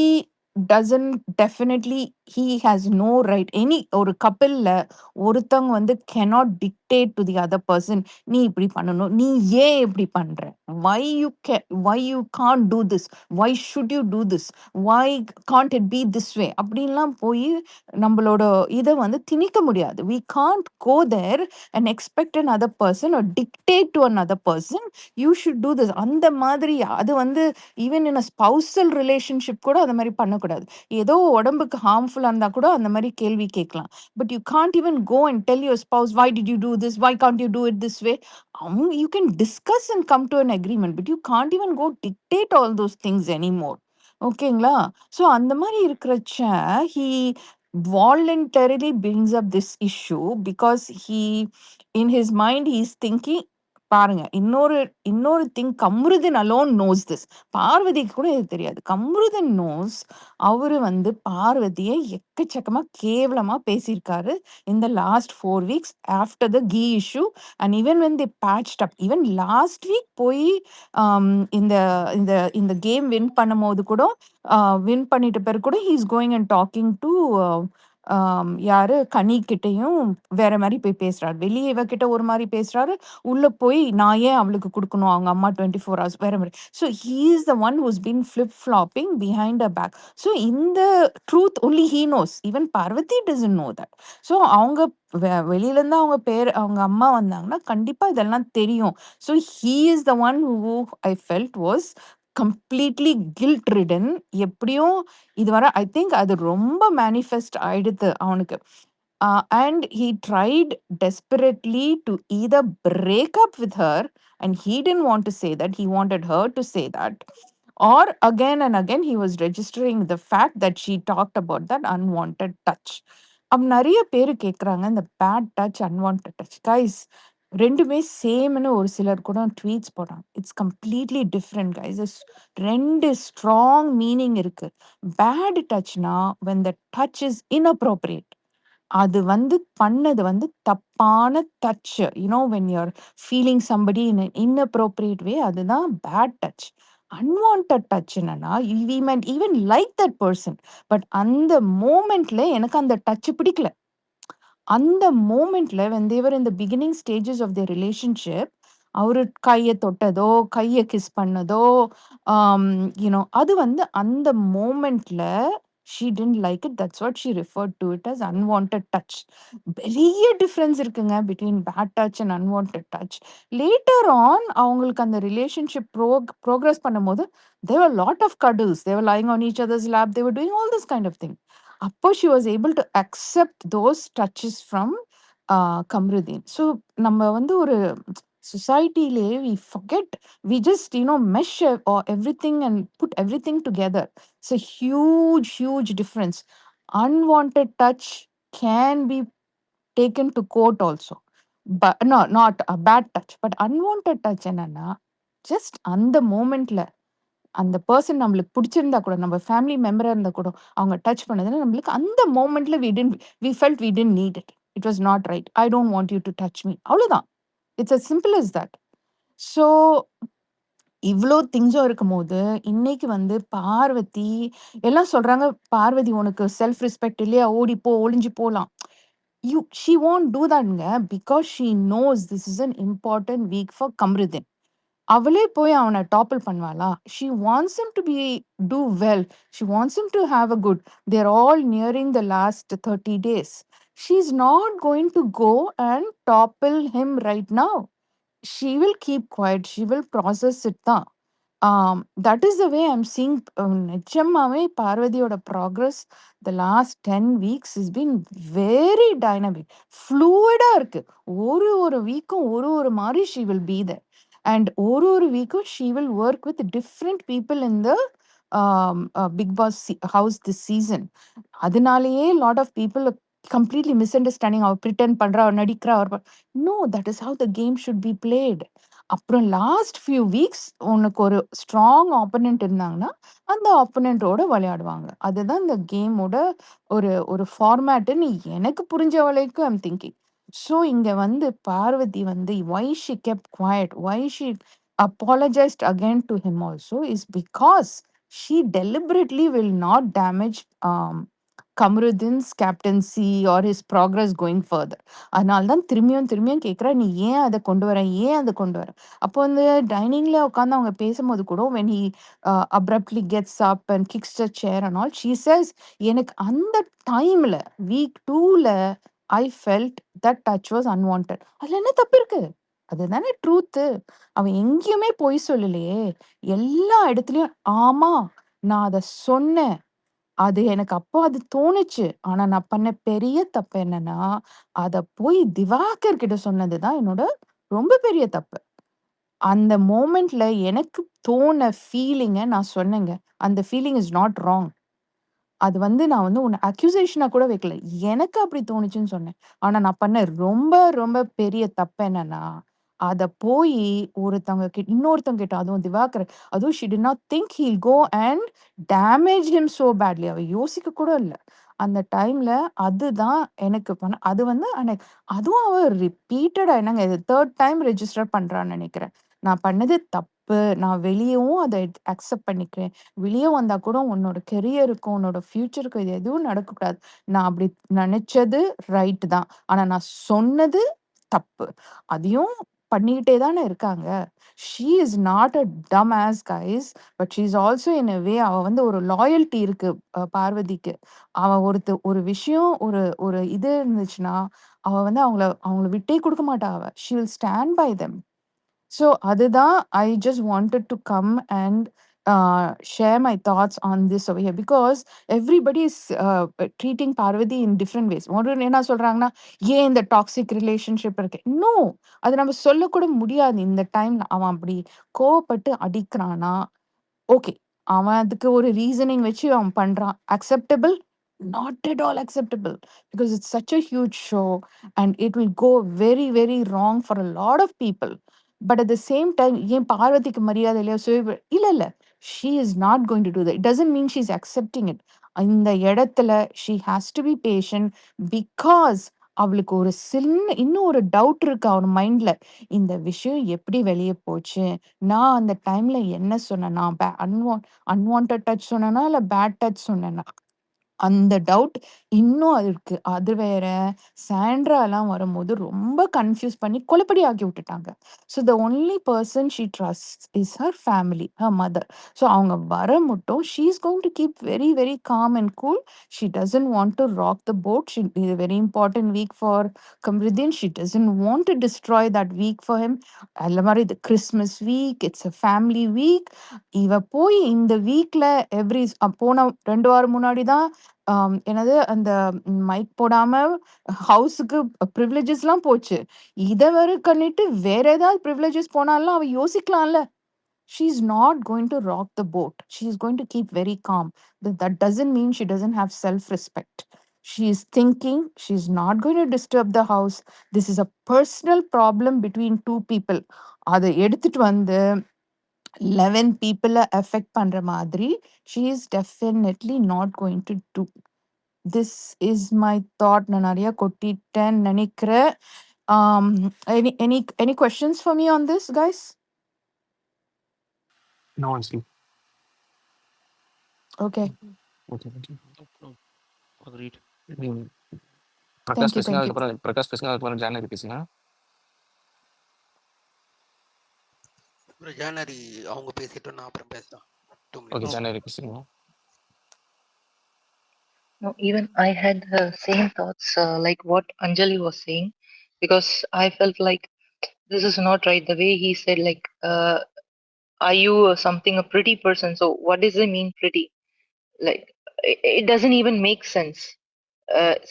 doesn't definitely he has no right any ஒரு கப்பிள்ல ஒருத்தவங்க வந்து cannot dictate to the other person நீ இப்படி பண்ணணும் நீ ஏன் இப்படி பண்ற why you can't do this why should you do this why can't it be this way அப்படின்லாம் போய் நம்மளோட இதை வந்து திணிக்க முடியாது. We can't go there and expect another person or dictate to another person you should do this அந்த மாதிரி அது வந்து even in a spousal relationship கூட அந்த மாதிரி பண்ணக்கூடாது. ஏதோ உடம்புக்கு ஹார்ம்ஃபுல்லா இருந்தா கூட அந்த மாதிரி கேள்வி கேட்கலாம். But you can't even go and tell your spouse why did you do this why can't you do it this way. You can discuss and come to an agreement but you can't even go dictate all those things anymore. ஓகேங்களா? So அந்த மாதிரி இருக்கிறச்ச he voluntarily brings up this issue because he in his mind he is thinking பாருங்க இன்னொரு இன்னொரு thing Kamrudin alone nose this. பார்வதிக்கு கூட இது தெரியாது. கம்ருதன் நோஸ் அவரு வந்து பார்வதியை எக்கச்சக்கமா கேவலமா பேசியிருக்காரு இந்த last 4 weeks after the key issue and even when the patched up even last week போய் இந்த இந்த இந்த கேம் வின் பண்ணும்போது கூட வின் பண்ணிட்ட பிறகு கூட he is going and talking to யாரு கனி கிட்டயும் வேற மாதிரி போய் பேசுறாரு. வெளியே இவகிட்ட ஒரு மாதிரி பேசுறாரு, உள்ள போய் நான் ஏன் அவளுக்கு கொடுக்கணும் அவங்க அம்மா 24 hours வேற மாதிரி. So he is the one who's been flip flopping behind a back. So இந்த truth only he knows. Even Parvathy doesn't know that. So அவங்க வெளியில இருந்து அவங்க அம்மா வந்தாங்கன்னா கண்டிப்பா இதெல்லாம் தெரியும். So he is the one who I felt was completely guilt ridden. எப்படியும் இதுவரை ஐ திங்க் அது ரொம்ப மேனிஃபெஸ்ட் ஆயிடுது அவனுக்கு. And he tried desperately to either break up with her, and he didn't want to say that, he wanted her to say that, or again and again he was registering the fact that she talked about that unwanted touch. நிறைய பேர் கேட்குறாங்க இந்த bad touch unwanted touch guys ரெண்டுமே சேம்னு ஒரு சிலர் கூட tweets போடுறாங்க. It's completely different guys. ரெண்டு ஸ்ட்ராங் மீனிங் இருக்கு. பேட் டச்னா when the touch is inappropriate அது வந்து பண்ணது வந்து தப்பான touch. when you're feeling somebody in an inappropriate way அதுதான் பேட் டச். அன்வான்ட் டச் என்னன்னா we might even like that person but அந்த மோமெண்ட்ல எனக்கு அந்த டச் பிடிக்கல. அந்த மோமெண்ட்ல when they were in the beginning stages of their relationship அவரு கையை தொட்டதோ கையை கிஸ் பண்ணதோ அது வந்து அந்த மோமெண்ட்ல she didn't like it. That's what she referred to it as unwanted touch. பெரிய டிஃபரன்ஸ் இருக்குங்க between bad touch and unwanted touch. Later on அவங்களுக்கு அந்த ரிலேஷன்ஷிப் ப்ரோக்ரஸ் பண்ணும்போது there were a lot of cuddles. They were lying on each other's lap. They were doing all this kind of thing. அப்போ she was able to accept those touches from Kamrudeen. So நம்ம வந்து ஒரு சொசைட்டிலே we forget, we just mesh everything and put everything together. It's a huge difference. Unwanted touch can be taken to court also, but no, not a bad touch, but unwanted touch என்னன்னா just அந்த மோமெண்ட்ல அந்த person நம்மளுக்கு பிடிச்சிருந்தா கூட நம்ம family மெம்பரா இருந்தா கூட அவங்க டச் பண்ணதுன்னா நம்மளுக்கு அந்த மோமெண்ட்ல we felt we didn't need it. It was not right. I don't want you to touch me. அவ்வளவுதான். It's as simple as that. So இவ்வளோ திங்ஸும் இருக்கும்போது இன்னைக்கு வந்து பார்வதி எல்லாம் சொல்றாங்க, பார்வதி உனக்கு செல்ஃப் ரெஸ்பெக்ட் இல்லையா, ஓடிப்போ ஒளிஞ்சு போலாம். she won't do thatங்க because she knows this is an important week for Kamrudeen. அவளே போய் அவனை topple பண்ணுவாளா? she wants him to do well. She wants him to have a good. They're all nearing the last 30 days. She's not going to go and topple him right now. She will keep quiet. She will process it தான். That is the way I'm seeing. நிஜமாவே பார்வதியோட progress the last 10 weeks has been very dynamic. ஃப்ளூயிடா இருக்கு. ஒரு வீக்கும் ஒரு மாதிரி she will be there. And ஒரு வீக்கும் she will work with different people in the Bigg Boss house this season. அதனாலேயே lot of people completely misunderstanding. அவ pretend பண்றா, அவ நடிக்கிறா, no, that is how the game should be played. அப்புறம் last few weeks உனக்கு ஒரு strong opponent இருந்தாங்கன்னா அந்த ஆப்போனன்ட்டோட விளையாடுவாங்க. அதுதான் இந்த கேமோட ஒரு ஒரு ஃபார்மேட்டுன்னு எனக்கு புரிஞ்ச வரைக்கும் ஐம் திங்கிங். ஸோ இங்க வந்து பார்வதி வந்து why she kept quiet, why she apologized again to him also is because she deliberately will not damage Kamruddin's captaincy or his progress going further. அதனால தான் திரும்பியும் திரும்பியும் கேட்குறா, நீ ஏன் அதை கொண்டு வர, ஏன் அதை கொண்டு வர. அப்போ வந்து டைனிங்ல உட்காந்து அவங்க பேசும்போது கூட when he abruptly gets up and kicks the chair and all, she says, எனக்கு அந்த டைம்ல week 2ல I felt that touch was unwanted. அதுல என்ன தப்பு இருக்கு? அதுதானே ட்ரூத்து. அவன் எங்கேயுமே பொய் சொல்லலையே. எல்லா இடத்துலயும் ஆமா நான் அத சொன்னேன், அது எனக்கு அப்போ அது தோணுச்சு. ஆனா நான் பண்ண பெரிய தப்பு என்னன்னா, அத போய் திவாகர் கிட்ட சொன்னது தான் என்னோட ரொம்ப பெரிய தப்பு. அந்த மொமெண்ட்ல எனக்கு தோண ஃபீலிங்க நான் சொன்னேங்க. அந்த ஃபீலிங் இஸ் நாட் ராங். அது வந்து நான் வந்து உன்ன அக்யூசேஷனா கூட வைக்கல. எனக்கு அப்படி தோணுச்சுன்னு சொன்னேன். ஆனா நான் பண்ண ரொம்ப ரொம்ப பெரிய தப்பு என்னன்னா, அத போயி இன்னொருத்தவங்க கிட்ட, அதுவும் திவாகர், அதுவும் she did not think he will go and damage him so badly. அவ யோசிக்க கூட இல்ல. அந்த டைம்ல அதுதான் எனக்கு அது வந்து அதுவும் அவ ரிப்பீட்டடா என்னங்க இது 3rd டைம் ரெஜிஸ்டர் பண்றான்னு நெனைக்கிறேன். நான் பண்ணது தப்பு. நான் வெளியவும் அத அக்செப்ட் பண்ணிக்கிறேன். வெளிய வந்தா கூட உன்னோட கெரியருக்கும், உன்னோட ஃபியூச்சருக்கும் இது எதுவும் நடக்கக்கூடாது. நான் அப்படி நெனச்சது ரைட் தான். ஆனா நான் சொன்னது தப்பு. அதையும் பண்ணிக்கிட்டே தானே இருக்காங்க. She is not a dumb ass guys. But she is also in a way அவ வந்து ஒரு லாயல்டி இருக்கு பார்வதிக்கு. அவ ஒரு விஷயம் ஒரு ஒரு இது இருந்துச்சுன்னா, அவ வந்து அவங்கள விட்டே குடுக்க மாட்டா அவ. She will stand by them. So அதுதான் I just wanted to come and share my thoughts on this over here because everybody is treating Parvati in different ways. ஒரு என்ன சொல்றாங்கன்னா, ஏன் இந்த டாக்ஸிக் ரிலேஷன்ஷிப் இருக்கு. நோ, அது நம்ம சொல்லக்கூட முடியாது. இந்த டைம்ல அவன் அப்படி கோவப்பட்டு அடிக்கிறானா, ஓகே. அவன் அதுக்கு ஒரு ரீசனிங் வச்சு அவன் பண்றான். Acceptable? Not at all acceptable. Because it's such a huge show and it will go very very wrong for a lot of people. But at the same time ஏன் பார்வதிக்கு மரியாதை இல்லையா? இல்ல இல்ல. She is not going to do that. It doesn't mean she is accepting it. இந்த இடத்துல she has to be patient because அவளுக்கு ஒரு இன்னும் ஒரு டவுட் இருக்கு அவன் மைண்ட்ல. இந்த விஷயம் எப்படி வெளிய போச்சு? நான் அந்த டைம்ல என்ன சொன்னேனா? அன்வான்டட் டச் சொன்னேனா? இல்ல பேட் டச் சொன்னேனா? அந்த டவுட் இன்னும் இருக்கு. அது வேற சாண்ட்ராலாம் வரும்போது ரொம்ப கன்ஃப்யூஸ் பண்ணி கொலைப்படி ஆக்கி விட்டுட்டாங்க. So the only person she trusts is her family, her mother. So அவங்க வர மட்டும் she is going to keep very very calm and cool. She doesn't want to rock the boat. இது very important week for Kamrudeen. She doesn't want to destroy that week for him. அது மாதிரி இது Christmas week, it's a family week. இவ போய் இந்த வீக்ல போன 2 வாரம் முன்னாடி தான் என்னது அந்த மைக் போடாம ஹவுஸுக்கு பிரிவிலேஜஸ்லாம் போச்சு. இத வேற பண்ணிட்டு வேற ஏதாவது பிரிவிலேஜஸ் போனாலும் அவ யோசிக்கலாம்ல. She is not going to rock the boat. She is going to keep very calm. But that doesn't mean she doesn't have self-respect. She is thinking she is not going to disturb the house. This is a personal problem between two people. அதை எடுத்துட்டு வந்து 11 people affect பண்ற மாதிரி she is definitely not going to do. This is my thought. நான் நிறைய கொட்டிட்டேன்னு நினைக்கிறேன். Any questions for me on this, guys? No one see. Okay. Okay, okay. Agreed. Prakash Thank you. பேசுங்க, அதுக்கப்புறம் ஜானகி பேசுங்க. ஜானரி அவங்க பேசிட்டோம், நான் அப்புறம் பேசுறேன். 2 ஓகே, minutes. ஜானகி பேசுங்க. No, even I had the same thoughts like what Anjali was saying, because I felt like this is not right. The way he said, like, are you something a pretty person? So what does it mean pretty? Like, it doesn't even make sense.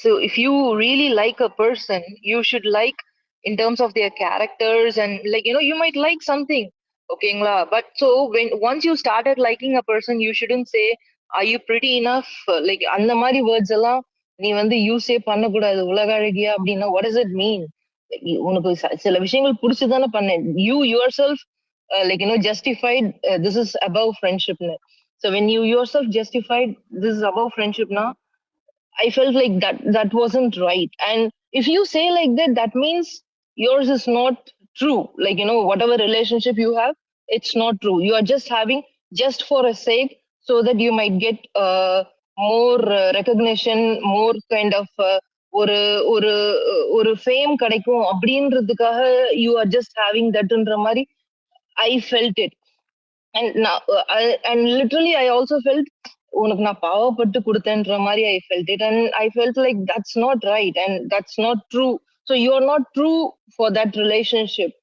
So if you really like a person, you should like in terms of their characters, and like, you know, you might like something. ஓகேங்களா? But so once you started liking a person you shouldn't say are you pretty enough, like அந்த மாதிரி words எல்லாம் நீ வந்து யூஸே பண்ணக்கூடாது. உலக அழகியா அப்படின்னா வாட் இஸ் இட் மீன்? உனக்கு சில விஷயங்கள் பிடிச்சதானே பண்ணேன். You yourself like justified this is above ஃப்ரெண்ட்ஷிப்னு. So when you yourself justified this is above ஃப்ரெண்ட்ஷிப்னா I felt like that wasn't right. And if you say like that, that means yours is not true. Like, whatever relationship you have, it's not true. You are just having just for a sake so that you might get more recognition, more kind of ஒரு ஒரு ஒரு fame கிடைக்கும் அப்படின்றதுக்காக you are just having தட்ன்ற மாதிரி I felt it. And literally I also felt உனக்கு நான் பாவப்பட்டு கொடுத்தேன்ற மாதிரி I felt it. And I felt like that's not right and that's not true. So you are not true for that relationship.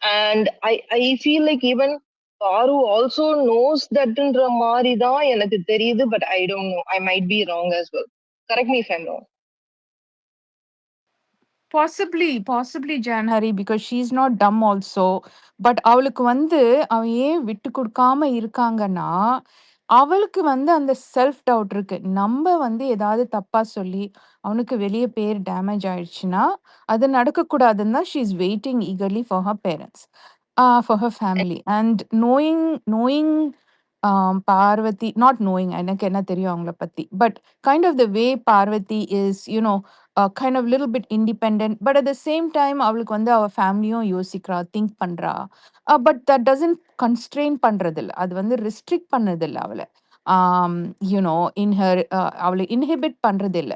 And I feel like even பாரு also nose தட்ன்ற மாதிரி தான் எனக்கு தெரியுது. But I don't know, I might be wrong as well. Correct me if I'm wrong. Possibly Janhari, because she's not dumb also. But அவளுக்கு வந்து அவன் ஏன் விட்டு கொடுக்காம இருக்காங்கன்னா, அவளுக்கு வந்து அந்த செல்ஃப் டவுட் இருக்கு. நம்ம வந்து ஏதாவது தப்பா சொல்லி அவனுக்கு வெளிய பேர் டேமேஜ் ஆயிடுச்சுன்னா, அது நடக்கக்கூடாதுன்னு தான் she is waiting eagerly for her parents, for her family. And knowing Parvathi, not knowing, எனக்கு என்ன தெரியும் அவங்கள பத்தி. But kind of the way Parvathi is kind of little bit independent, but at the same time அவளுக்கு வந்து அவ ஃபேமிலியும் யோசிக்கிறா, திங்க் பண்றா. பட் தட் டசன்ட் கன்ஸ்ட்ரெயின் பண்றதில்ல, அது வந்து ரெஸ்ட்ரிக்ட் பண்ணதில்ல அவளை. இன் ஹர் அவளை இன்ஹிபிட் பண்றதில்ல.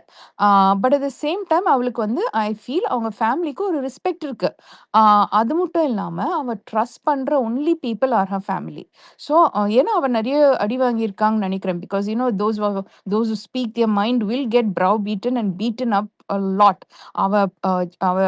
But at the same time அவளுக்கு வந்து ஐ ஃபீல் அவங்க ஃபேமிலிக்கு ஒரு ரெஸ்பெக்ட் இருக்கு. அது மட்டும் இல்லாம அவ ட்ரஸ்ட் பண்ற only people are her family. So ஏன்னா அவ நிறைய அடி வாங்கியிருக்காங்கன்னு நினைக்கிறேன். Because those who speak their mind will get browbeaten and beaten up a lot. அவ அவ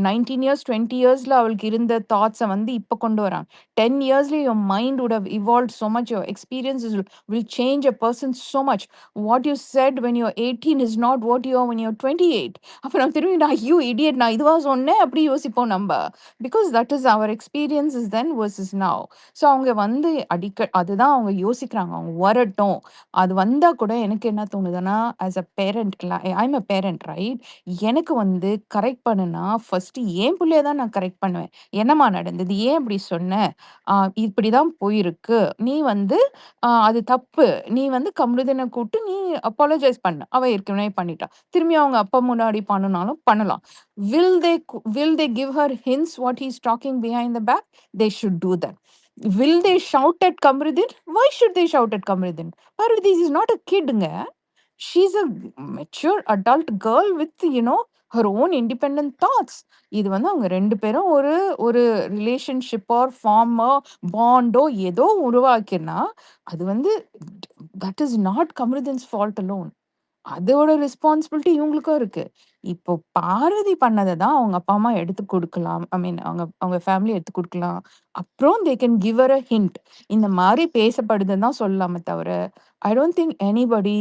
19 years 20 yearsல அவளுக்கு இருந்த தாட்ஸை வந்து இப்போ கொண்டு வராங்க. 10 yearsல your mind would have evolved so much, your experiences will change a person so much. What you said when you're 18 is not what you are when you're 28. அப்ப நான் திரும்பி you idiot, நான் இதுவா சொன்னேன் அப்படி யோசிப்போம் நம்ம. Because that is our experiences then versus now. So அவங்க வந்து அதுதான் அவங்க யோசிக்கிறாங்க, அவங்க வரட்டும். அது வந்தா கூட எனக்கு என்ன தோணுதுன்னா, as a parent, I'm a parent right, எனக்கு வந்து கரெக்ட் பண்ணுனா ஃபர்ஸ்ட் என் பிள்ளைய தான் நான் கரெக்ட் பண்ணுவேன். என்னம்மா நடந்தது, ஏன் இப்படி சொன்ன, இப்படிதான் போயிருக்கு, நீ வந்து அது தப்பு, நீ வந்து கமருதீனை கூப்பிட்டு நீ அப்பாலஜைஸ் பண்ண, அவ ஏற்கனவே பண்ணிட்டா, திரும்பி அவங்க அப்பா முன்னாடி பண்ணனாலும் பண்ணலாம். Will they give her hints what he's talking behind the back? They should do that. Will they shout at Kamruddin? Why should they shout at Kamruddin? Parvati is not a kidங்க. She's a mature adult girl with her own independent thoughts. இது வந்து அவங்க ரெண்டு பேரும் ஒரு ரிலேஷன்ஷிப்போ ஃபார்மோ பாண்டோ ஏதோ உருவாக்கினா அது வந்து that is not Kamruddin's fault alone. அதோட ரெஸ்பான்சிபிலிட்டி இவங்களுக்கும் இருக்கு. இப்போ பார்வதி பண்ணதை தான் அவங்க அப்பா அம்மா எடுத்து கொடுக்கலாம், ஐ மீன் அவங்க ஃபேமிலி எடுத்து கொடுக்கலாம். அப்புறம் they can give her a hint. இந்த மாதிரி பேசப்படுதுன்னு தான் சொல்லலாமே தவிர, I don't think anybody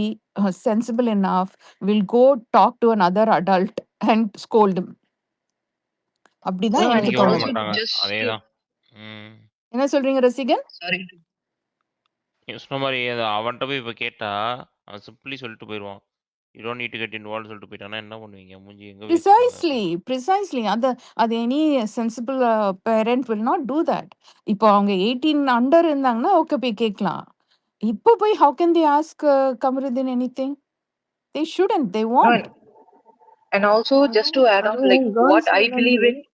sensible enough will go talk to another adult and scold him. அப்படிதான் No, and எனக்கு இங்க விட also தோணுது. மாட்டாங்க. just அதேதான். ம். என்ன சொல்றீங்க ரசிகன்? sorry. நீங்க சொன்ன மாதிரி அவன்கிட்ட போய் இப்போ கேட்டா அவன் சிம்பிளி சொல்லிட்டு போயிடுவான். You don't need to get involve சொல்லிட்டு போயிட்டானா என்ன பண்ணுவீங்க? மூஞ்சி எங்க வச்சுப்பாங்க? ப்ரிசைஸ்லி அது any sensible parent will not do that. இப்போ அவங்க 18 அண்டர் இருந்தாங்கன்னா ஓகே போய் கேட்கலாம். இப்போ போய் how can they ask Kamruddin anything? They shouldn't, they No, won't. and also just to add on, like அதுவும் what கேர்ள்ஸ் I சைட்ல believe இருந்து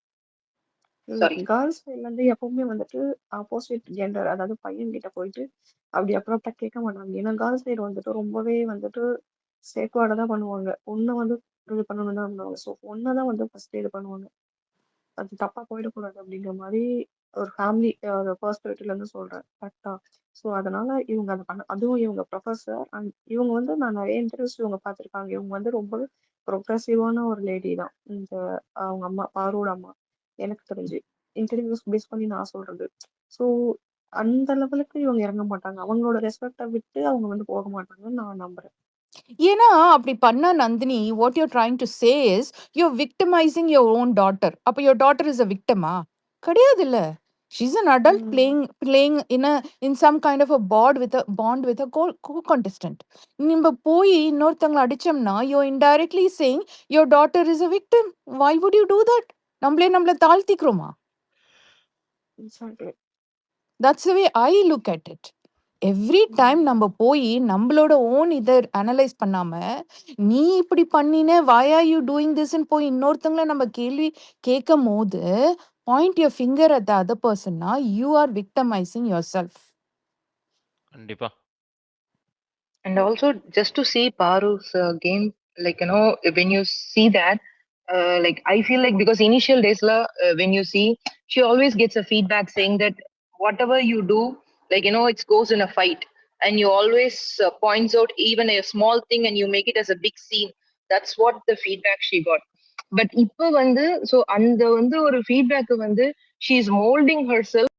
in. Sorry. கேர்ள்ஸ் சைட்ல இருந்து எப்பவுமே வந்துட்டு ஆப்போசிட் ஜெண்டர், அதாவது பையன் கிட்ட போயிட்டு அப்படி அப்புறப்பா கேட்க மாட்டாங்க. ஏன்னா கேர்ள்ஸ் சைடு வந்துட்டு ரொம்பவே வந்துட்டு சேஃப்கார்டா தான் பண்ணுவாங்க. பொண்ணை வந்து இது பண்ணணும் தான் பண்ணுவாங்க. ஸோ பொண்ணை தான் வந்து ஃபர்ஸ்ட் இது பண்ணுவாங்க. அது தப்பா போயிடக்கூடாது அப்படிங்கிற மாதிரி ஒரு ஃபேமிலி பெர்ஸ்பெக்டிவ்ல இருந்து சொல்றேன். கரெக்டா? ஸோ அதனால இவங்க அதை பண்ண, அதுவும் இவங்க ப்ரொஃபஸர் அண்ட் இவங்க வந்து நான் நிறைய இன்டர்வியூஸ் இவங்க பார்த்துருக்காங்க. இவங்க வந்து ரொம்பவே ப்ரொக்ரெசிவான ஒரு லேடி தான். இந்த அவங்க அம்மா பாரோட அம்மா எனக்கு தெரிஞ்சு இன்டர்வியூஸ் பேஸ் பண்ணி நான் சொல்றது. ஸோ அந்த லெவலுக்கு இவங்க இறங்க மாட்டாங்க. அவங்களோட ரெஸ்பெக்டை விட்டு அவங்க வந்து போக மாட்டாங்கன்னு நான் நம்புறேன். ஏன்னா அப்படி பண்ணா Nandini, what you're trying to say is you're victimising your own daughter. அப்போ your daughter is a victim? கிடையாது இல்ல. She's an adult playing in some kind of a bond with a co-contestant. நம்ம போய் இன்னொருத்தங்களை அடிச்சோம்னா you're indirectly saying your daughter is a victim. Why would you do that? நம்மள தாழ்த்திக்கிறோமா? Exactly. That's the way I look at it. Every time நம்ம போய் நம்மளோட own இதை analyse பண்ணாம நீ இப்படி பண்ணின why are you doing this ன்னு போய் இன்னொருத்தங்கள நம்ம கேள்வி கேட்கும் போது point your finger at the other பர்சன்னா you are victimising yourself. கண்டிப்பா. And also, just to see Paru's game, like, when you see that, like, I feel like because initial days, when you see, she always gets a feedback saying that whatever you do, like, it goes in a fight. And you always points out even a small thing and you make it as a big scene. That's what the feedback she got. But இப்போ வந்து, so அந்த வந்து ஒரு feedback வந்து, she is molding herself